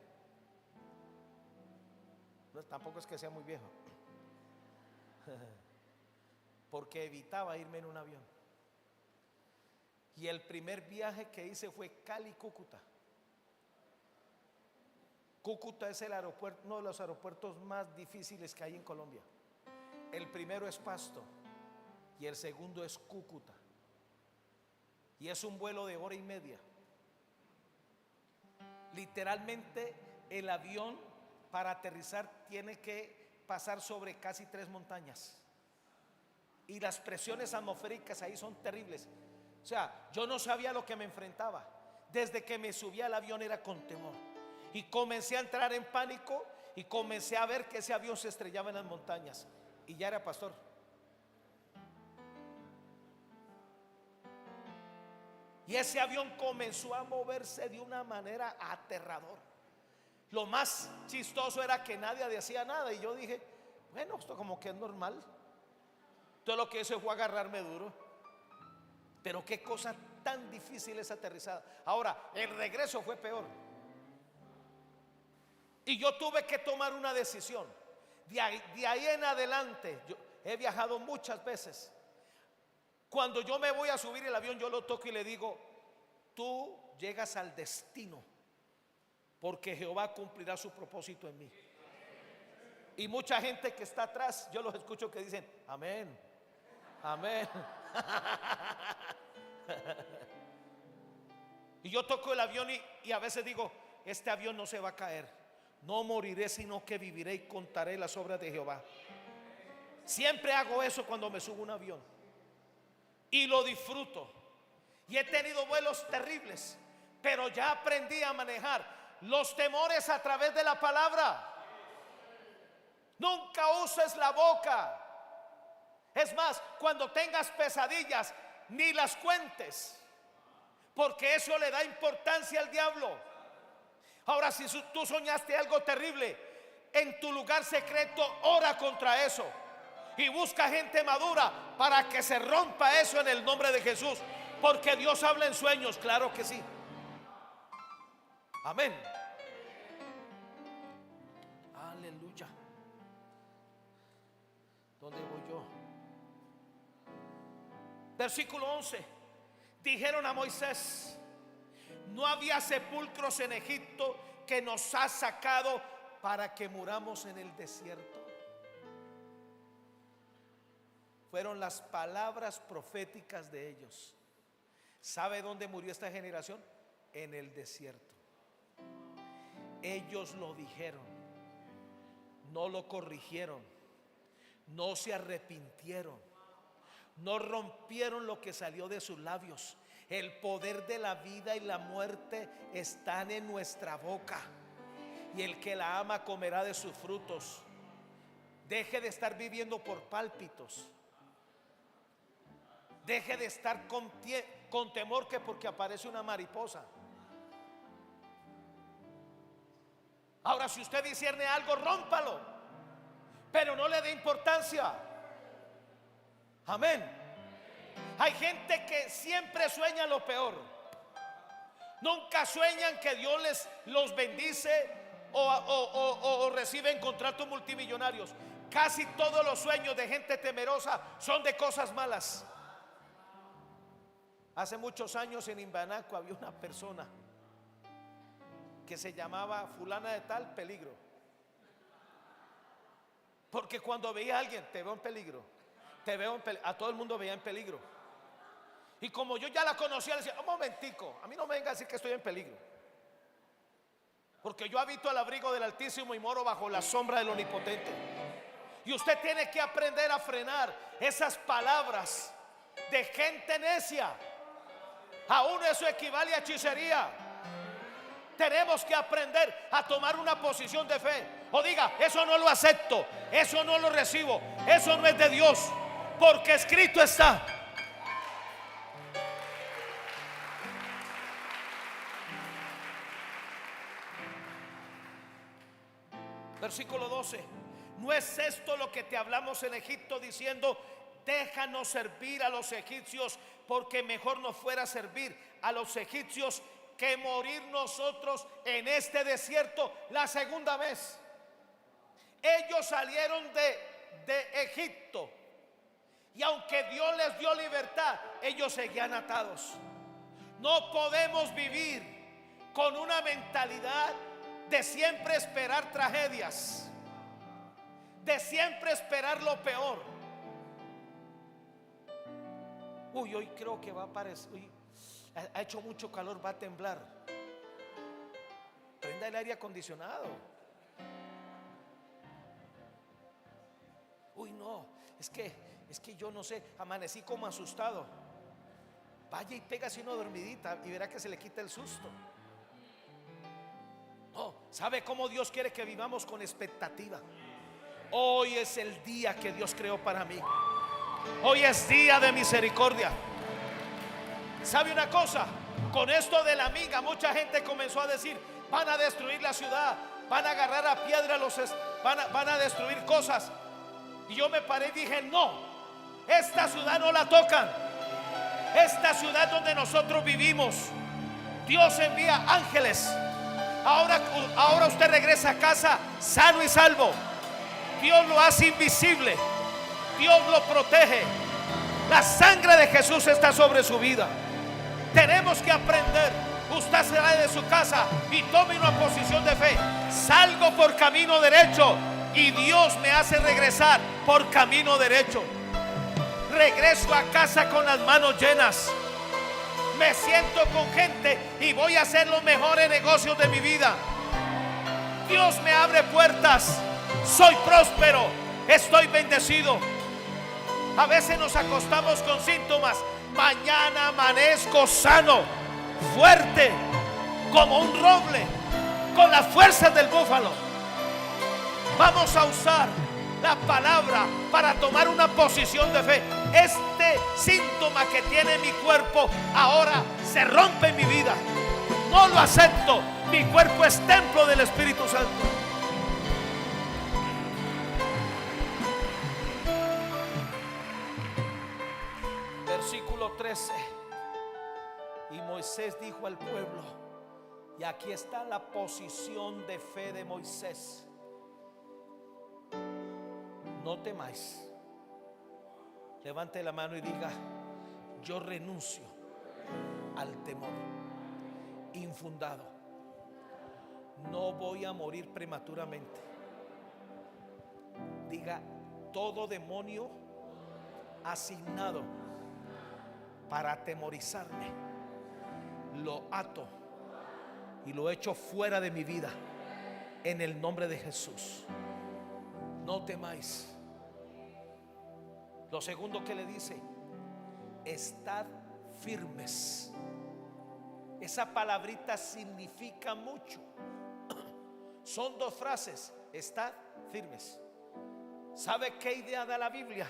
No, tampoco es que sea muy viejo, porque evitaba irme en un avión. Y el primer viaje que hice fue Cali-Cúcuta. Cúcuta es el aeropuerto, uno de los aeropuertos más difíciles que hay en Colombia. El primero es Pasto y el segundo es Cúcuta. Y es un vuelo de 1 hora y media. Literalmente el avión para aterrizar tiene que pasar sobre casi 3 montañas. Y las presiones atmosféricas ahí son terribles. O sea, yo no sabía lo que me enfrentaba. Desde que me subí al avión era con temor. Y comencé a entrar en pánico y comencé a ver que ese avión se estrellaba en las montañas. Y ya era pastor. Y ese avión comenzó a moverse de una manera aterradora. Lo más chistoso era que nadie decía nada. Y yo dije, bueno, esto como que es normal. Todo lo que hice fue agarrarme duro. Pero qué cosa tan difícil es aterrizar. Ahora, el regreso fue peor. Y yo tuve que tomar una decisión. De ahí en adelante, yo he viajado muchas veces. Cuando yo me voy a subir el avión, yo lo toco y le digo, tú llegas al destino, porque Jehová cumplirá su propósito en mí. Y mucha gente que está atrás, yo los escucho que dicen, amén, amén. Y yo toco el avión y a veces digo, este avión no se va a caer, no moriré, sino que viviré y contaré las obras de Jehová. Siempre hago eso cuando me subo a un avión y lo disfruto. Y he tenido vuelos terribles, pero ya aprendí a manejar los temores a través de la palabra. Nunca uses la boca. Es más, cuando tengas pesadillas, ni las cuentes, porque eso le da importancia al diablo. Ahora, si tú soñaste algo terrible, en tu lugar secreto ora contra eso y busca gente madura para que se rompa eso en el nombre de Jesús, porque Dios habla en sueños, claro que sí. Amén. Aleluya. ¿Dónde voy yo? Versículo 11. Dijeron a Moisés, no había sepulcros en Egipto que nos ha sacado para que muramos en el desierto. Fueron las palabras proféticas de ellos. ¿Sabe dónde murió esta generación? En el desierto. Ellos lo dijeron, no lo corrigieron, no se arrepintieron, no rompieron lo que salió de sus labios. El poder de la vida y la muerte están en nuestra boca, y el que la ama comerá de sus frutos. Deje de estar viviendo por pálpitos. Deje de estar con temor que porque aparece una mariposa. Ahora, si usted discierne algo, rómpalo, pero no le dé importancia. Amén. Hay gente que siempre sueña lo peor. Nunca sueñan que Dios los bendice o reciben contratos multimillonarios. Casi todos los sueños de gente temerosa son de cosas malas. Hace muchos años en Imbanaco había una persona que se llamaba fulana de tal peligro, porque cuando veía a alguien, te veo en peligro, te veo en peligro, a todo el mundo veía en peligro. Y como yo ya la conocía, le decía, un momentico, a mí no me venga a decir que estoy en peligro, porque yo habito al abrigo del Altísimo y moro bajo la sombra del Omnipotente. Y usted tiene que aprender a frenar esas palabras de gente necia. Aún eso equivale a hechicería. Tenemos que aprender a tomar una posición de fe. O diga, eso no lo acepto, eso no lo recibo, eso no es de Dios, porque escrito está. Versículo 12. ¿No es esto lo que te hablamos en Egipto diciendo, déjanos servir a los egipcios, porque mejor nos fuera servir a los egipcios que morir nosotros en este desierto la segunda vez. Ellos salieron de Egipto, y aunque Dios les dio libertad, ellos seguían atados. No podemos vivir con una mentalidad de siempre esperar tragedias, de siempre esperar lo peor. Hoy creo que va a aparecer. Ha hecho mucho calor, va a temblar. Prenda el aire acondicionado. No, es que yo no sé, amanecí como asustado. Vaya y pégase una dormidita y verá que se le quita el susto. No, ¿sabe cómo Dios quiere que vivamos? Con expectativa. Hoy es el día que Dios creó para mí. Hoy es día de misericordia. ¿Sabe una cosa? Con esto de la miga, mucha gente comenzó a decir: van a destruir la ciudad, van a agarrar a piedra van a destruir cosas. Y yo me paré y dije: no, esta ciudad no la tocan. Esta ciudad donde nosotros vivimos, Dios envía ángeles. Ahora usted regresa a casa sano y salvo. Dios lo hace invisible, Dios lo protege. La sangre de Jesús está sobre su vida. Tenemos que aprender. Usted se va de su casa y tome una posición de fe. Salgo por camino derecho y Dios me hace regresar por camino derecho. Regreso a casa con las manos llenas. Me siento con gente y voy a hacer los mejores negocios de mi vida. Dios me abre puertas. Soy próspero, estoy bendecido. A veces nos acostamos con síntomas. Mañana amanezco sano, fuerte, como un roble, con las fuerzas del búfalo. Vamos a usar la palabra para tomar una posición de fe. Este síntoma que tiene mi cuerpo ahora se rompe en mi vida. No lo acepto. Mi cuerpo es templo del Espíritu Santo. Versículo 13. Y Moisés dijo al pueblo, y aquí está la posición de fe de Moisés: no temáis. Levante la mano y diga: yo renuncio al temor infundado. No voy a morir prematuramente. Diga: todo demonio asignado para atemorizarme, lo ato y lo echo fuera de mi vida en el nombre de Jesús. No temáis. Lo segundo que le dice: estad firmes. Esa palabrita significa mucho. Son dos frases: estad firmes. ¿Sabe qué idea da la Biblia?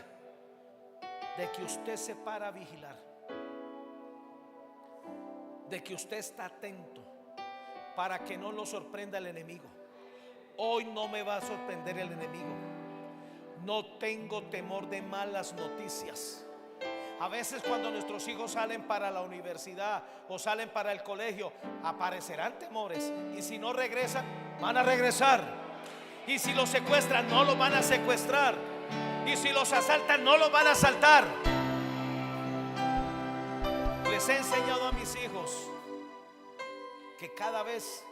De que usted se para a vigilar, de que usted está atento para que no lo sorprenda el enemigo. Hoy no me va a sorprender el enemigo. No tengo temor de malas noticias. A veces cuando nuestros hijos salen para la universidad o salen para el colegio, aparecerán temores. Y si no regresan, van a regresar. Y si los secuestran, no los van a secuestrar. Y si los asaltan, no los van a asaltar. Les he enseñado a mis hijos que cada vez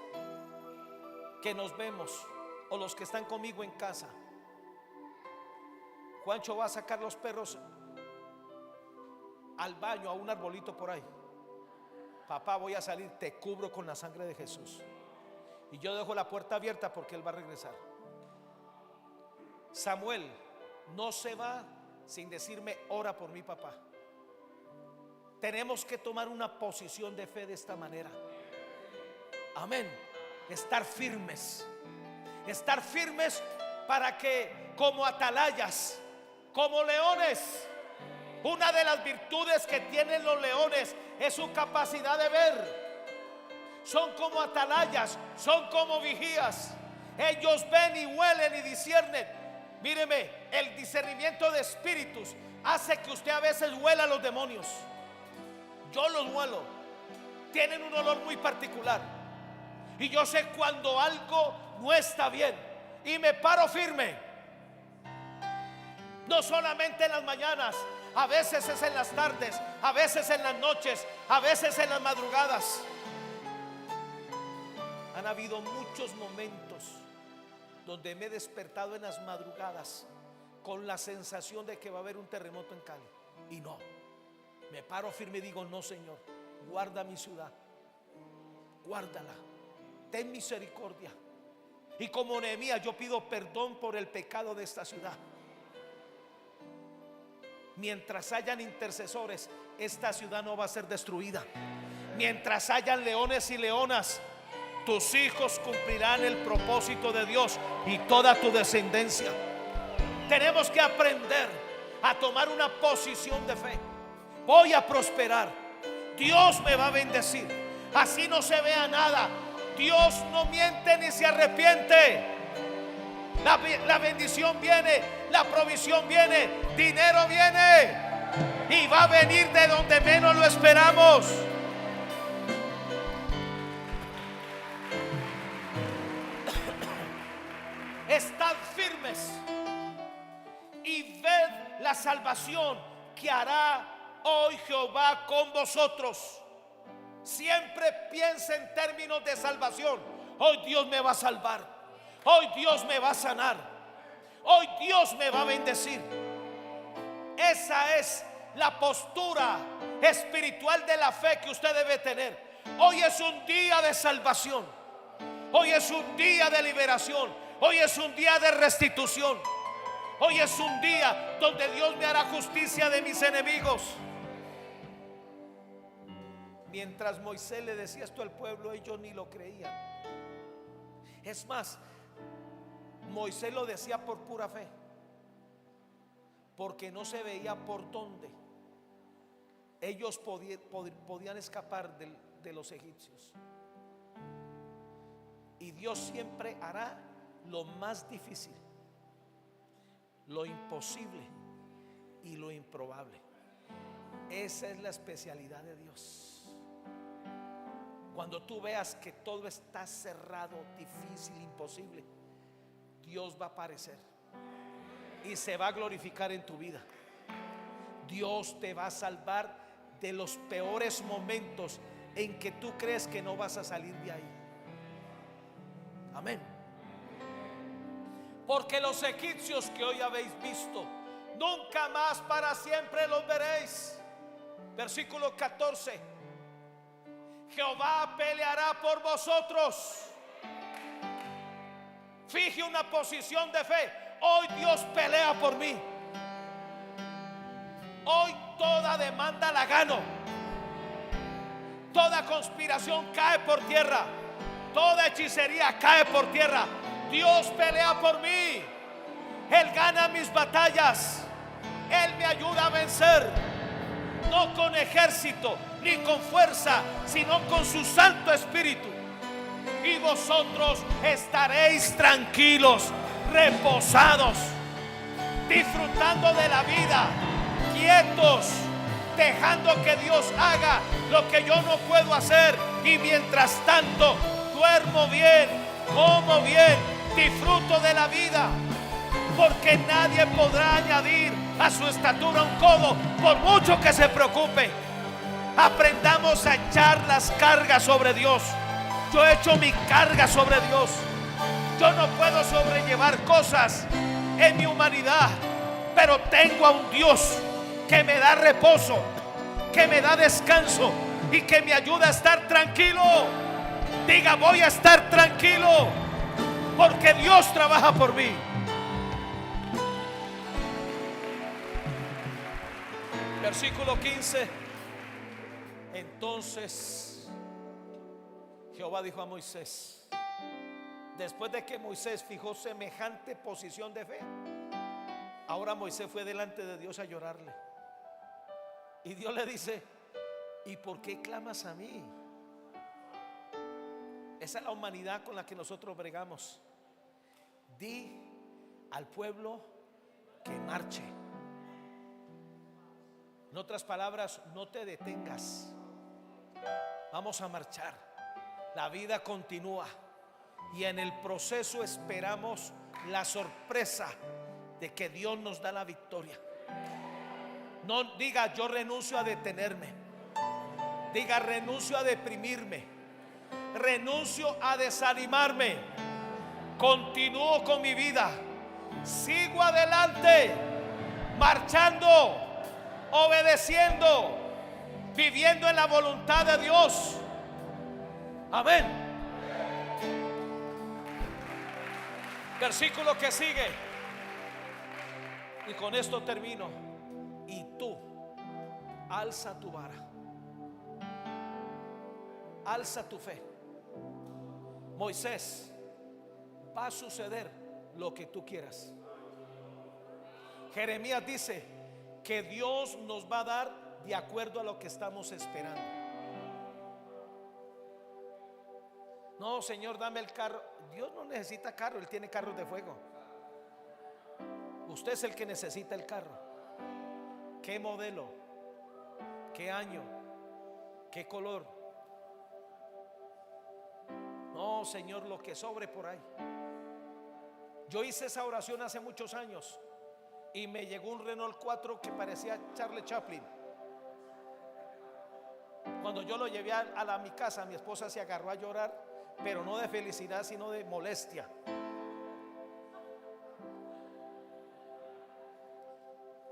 que nos vemos, o los que están conmigo en casa, Juancho va a sacar los perros al baño, a un arbolito por ahí. Papá, voy a salir, te cubro con la sangre de Jesús. Y yo dejo la puerta abierta porque él va a regresar. Samuel no se va sin decirme: ora por mi papá. Tenemos que tomar una posición de fe de esta manera. Amén. Estar firmes. Estar firmes para que, como atalayas, como leones. Una de las virtudes que tienen los leones es su capacidad de ver. Son como atalayas, son como vigías. Ellos ven y huelen y disciernen. Míreme, el discernimiento de espíritus hace que usted a veces huela a los demonios. Yo los huelo. Tienen un olor muy particular. Y yo sé cuando algo no está bien. Y me paro firme. No solamente en las mañanas, a veces es en las tardes, a veces en las noches, a veces en las madrugadas. Han habido muchos momentos donde me he despertado en las madrugadas con la sensación de que va a haber un terremoto en Cali. Y no, me paro firme y digo: no, Señor, guarda mi ciudad, guárdala, ten misericordia. Y como Nehemías, yo pido perdón por el pecado de esta ciudad. Mientras hayan intercesores, esta ciudad no va a ser destruida. Mientras hayan leones y leonas, tus hijos cumplirán el propósito de Dios y toda tu descendencia. Tenemos que aprender a tomar una posición de fe. Voy a prosperar. Dios me va a bendecir. Así no se vea nada. Dios no miente ni se arrepiente. La bendición viene, la provisión viene, dinero viene y va a venir de donde menos lo esperamos. Estad firmes y ved la salvación que hará hoy Jehová con vosotros. Siempre piensa en términos de salvación. Hoy Dios me va a salvar. Hoy Dios me va a sanar. Hoy Dios me va a bendecir. Esa es la postura espiritual de la fe que usted debe tener. Hoy es un día de salvación. Hoy es un día de liberación. Hoy es un día de restitución. Hoy es un día donde Dios me hará justicia de mis enemigos. Mientras Moisés le decía esto al pueblo, ellos ni lo creían. Es más, Moisés lo decía por pura fe, porque no se veía por dónde ellos podían escapar de los egipcios. Y Dios siempre hará lo más difícil, lo imposible y lo improbable. Esa es la especialidad de Dios. Cuando tú veas que todo está cerrado, difícil, imposible, Dios va a aparecer y se va a glorificar en tu vida. Dios te va a salvar de los peores momentos en que tú crees que no vas a salir de ahí. Amén. Porque los egipcios que hoy habéis visto, nunca más para siempre los veréis. Versículo 14. Jehová peleará por vosotros. Fije una posición de fe. Hoy Dios pelea por mí. Hoy toda demanda la gano. Toda conspiración cae por tierra. Toda hechicería cae por tierra. Dios pelea por mí. Él gana mis batallas. Él me ayuda a vencer. No con ejército ni con fuerza, sino con su Santo Espíritu. Y vosotros estaréis tranquilos, reposados, disfrutando de la vida, quietos, dejando que Dios haga lo que yo no puedo hacer. Y mientras tanto, duermo bien, como bien, disfruto de la vida. Porque nadie podrá añadir a su estatura un codo, por mucho que se preocupe. Aprendamos a echar las cargas sobre Dios. Yo he hecho mi carga sobre Dios. Yo no puedo sobrellevar cosas en mi humanidad, pero tengo a un Dios que me da reposo, que me da descanso y que me ayuda a estar tranquilo. Diga: voy a estar tranquilo porque Dios trabaja por mí. Versículo 15. Entonces Jehová dijo a Moisés, después de que Moisés fijó semejante posición de fe, ahora Moisés fue delante de Dios a llorarle. Y Dios le dice: ¿y por qué clamas a mí? Esa es la humanidad con la que nosotros bregamos. Di al pueblo que marche. En otras palabras, no te detengas. Vamos a marchar. La vida continúa y en el proceso esperamos la sorpresa de que Dios nos da la victoria. No diga yo renuncio a detenerme. Diga renuncio a deprimirme. Renuncio a desanimarme. Continúo con mi vida. Sigo adelante, marchando, obedeciendo, viviendo en la voluntad de Dios. Amén. Versículo que sigue, y con esto termino. Y tú alza tu vara, alza tu fe. Moisés, va a suceder lo que tú quieras. Jeremías dice que Dios nos va a dar de acuerdo a lo que estamos esperando. No, Señor, dame el carro. Dios no necesita carro, Él tiene carros de fuego. Usted es el que necesita el carro. ¿Qué modelo? ¿Qué año? ¿Qué color? No, Señor, lo que sobre por ahí. Yo hice esa oración hace muchos años y me llegó un Renault 4 que parecía Charlie Chaplin. Cuando yo lo llevé a mi casa, mi esposa se agarró a llorar, pero no de felicidad, sino de molestia.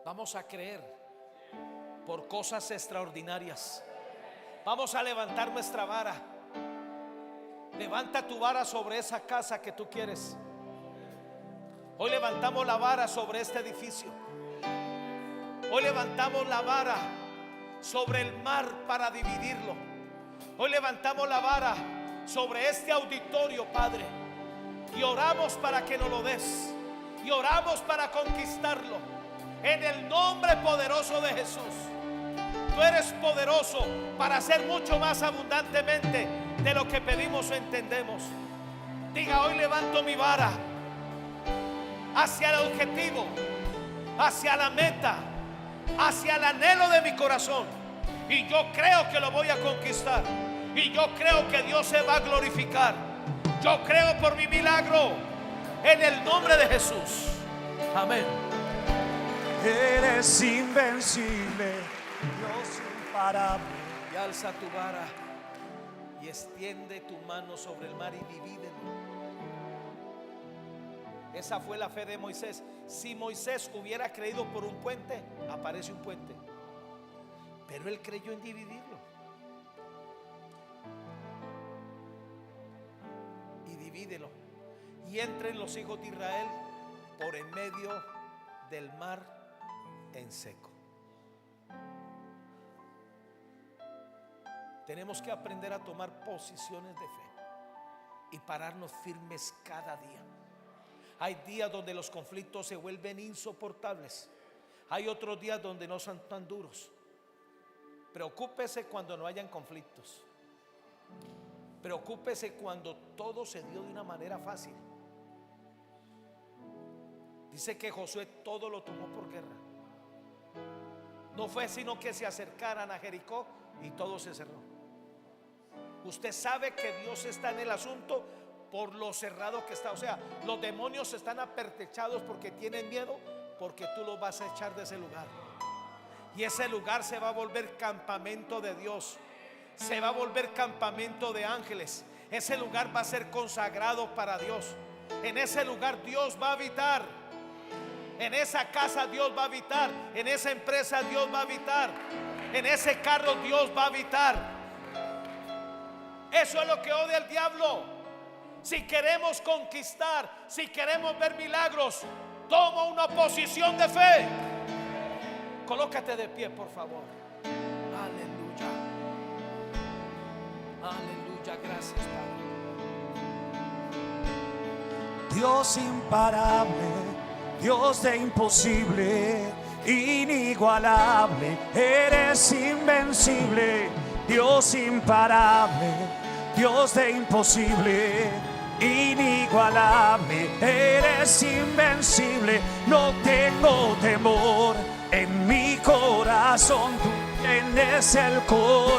Vamos a creer por cosas extraordinarias. Vamos a levantar nuestra vara. Levanta tu vara sobre esa casa que tú quieres. Hoy levantamos la vara sobre este edificio. Hoy levantamos la vara sobre el mar para dividirlo. Hoy levantamos la vara sobre este auditorio, Padre, y oramos para que nos lo des, y oramos para conquistarlo en el nombre poderoso de Jesús. Tú eres poderoso para hacer mucho más abundantemente de lo que pedimos o entendemos. Diga: hoy levanto mi vara hacia el objetivo, hacia la meta, hacia el anhelo de mi corazón, y yo creo que lo voy a conquistar, y yo creo que Dios se va a glorificar. Yo creo por mi milagro en el nombre de Jesús. Amén. Eres invencible, Dios imparable. Y alza tu vara y extiende tu mano sobre el mar y divídelo. Esa fue la fe de Moisés. Si Moisés hubiera creído por un puente, aparece un puente, pero él creyó en dividirlo. Y divídelo, y entren los hijos de Israel por en medio del mar en seco. Tenemos que aprender a tomar posiciones de fe y pararnos firmes cada día. Hay días donde los conflictos se vuelven insoportables. Hay otros días donde no son tan duros. Preocúpese cuando no hayan conflictos. Preocúpese cuando todo se dio de una manera fácil. Dice que Josué todo lo tomó por guerra. No fue sino que se acercaran a Jericó y todo se cerró. Usted sabe que Dios está en el asunto por lo cerrado que está. O sea, los demonios están apertrechados porque tienen miedo, porque tú los vas a echar de ese lugar. Y ese lugar se va a volver campamento de Dios. Se va a volver campamento de ángeles. Ese lugar va a ser consagrado para Dios. En ese lugar Dios va a habitar. En esa casa Dios va a habitar. En esa empresa Dios va a habitar. En ese carro Dios va a habitar. Eso es lo que odia el diablo. Si queremos conquistar, si queremos ver milagros, toma una posición de fe. Colócate de pie, por favor. Aleluya. Aleluya, gracias, Padre. Dios imparable, Dios de imposible, inigualable, eres invencible. Dios imparable, Dios de imposible, inigualable, eres invencible. No tengo temor en mi corazón. corazón tú tienes el control.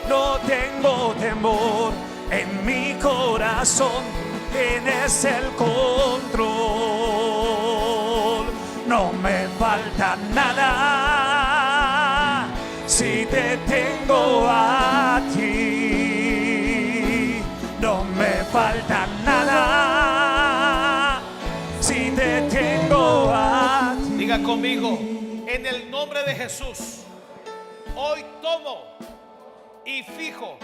No tengo temor, en mi corazón tú tienes el control. No me falta nada si te tengo a ti. No me falta nada si te tengo a ti. Diga conmigo, en el nombre de Jesús, hoy tomo y fijo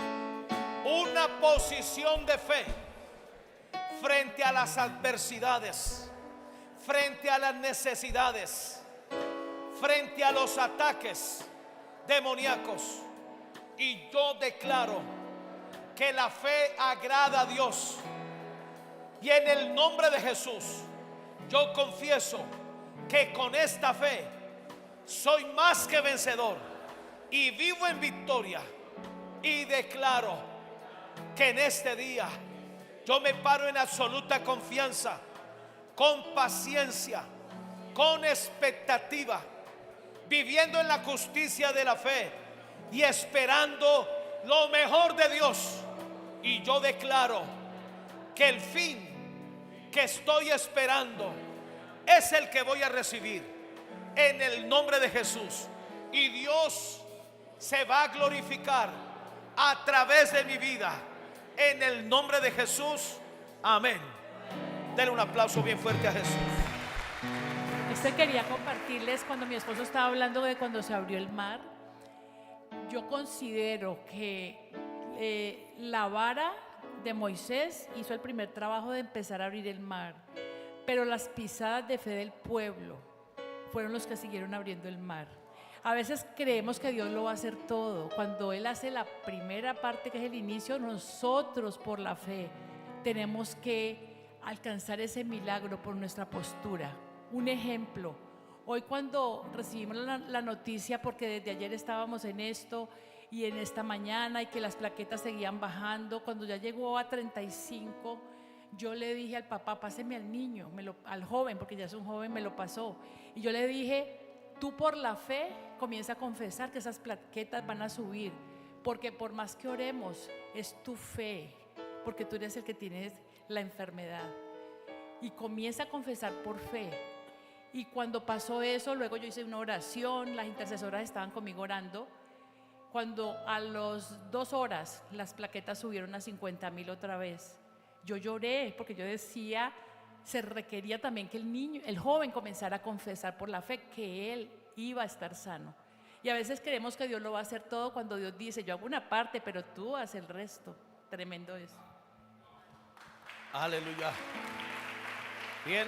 una posición de fe frente a las adversidades, frente a las necesidades, frente a los ataques demoníacos. Y yo declaro que la fe agrada a Dios. Y en el nombre de Jesús, yo confieso que con esta fe soy más que vencedor y vivo en victoria. Y declaro que en este día yo me paro en absoluta confianza, con paciencia, con expectativa, viviendo en la justicia de la fe y esperando lo mejor de Dios. Y yo declaro que el fin que estoy esperando es el que voy a recibir en el nombre de Jesús. Y Dios se va a glorificar a través de mi vida en el nombre de Jesús. Amén. Denle un aplauso bien fuerte a Jesús. Quería compartirles cuando mi esposo estaba hablando de cuando se abrió el mar. Yo considero que la vara de Moisés hizo el primer trabajo de empezar a abrir el mar, pero las pisadas de fe del pueblo fueron los que siguieron abriendo el mar. A veces creemos que Dios lo va a hacer todo. Cuando Él hace la primera parte, que es el inicio, nosotros por la fe tenemos que alcanzar ese milagro por nuestra postura. Un ejemplo, hoy cuando recibimos la noticia, porque desde ayer estábamos en esto y en esta mañana, y que las plaquetas seguían bajando, cuando ya llegó a 35, yo le dije al papá: páseme al niño, al joven, porque ya es un joven, me lo pasó. Y yo le dije: tú por la fe comienza a confesar que esas plaquetas van a subir, porque por más que oremos, es tu fe, porque tú eres el que tienes la enfermedad. Y comienza a confesar por fe. Y cuando pasó eso, luego yo hice una oración, las intercesoras estaban conmigo orando. Cuando a las 2 horas las plaquetas subieron a 50,000 otra vez, yo lloré, porque yo decía, se requería también que el joven comenzara a confesar por la fe que él iba a estar sano. Y a veces creemos que Dios lo va a hacer todo, cuando Dios dice: yo hago una parte, pero tú haces el resto. Tremendo eso. Aleluya. Bien.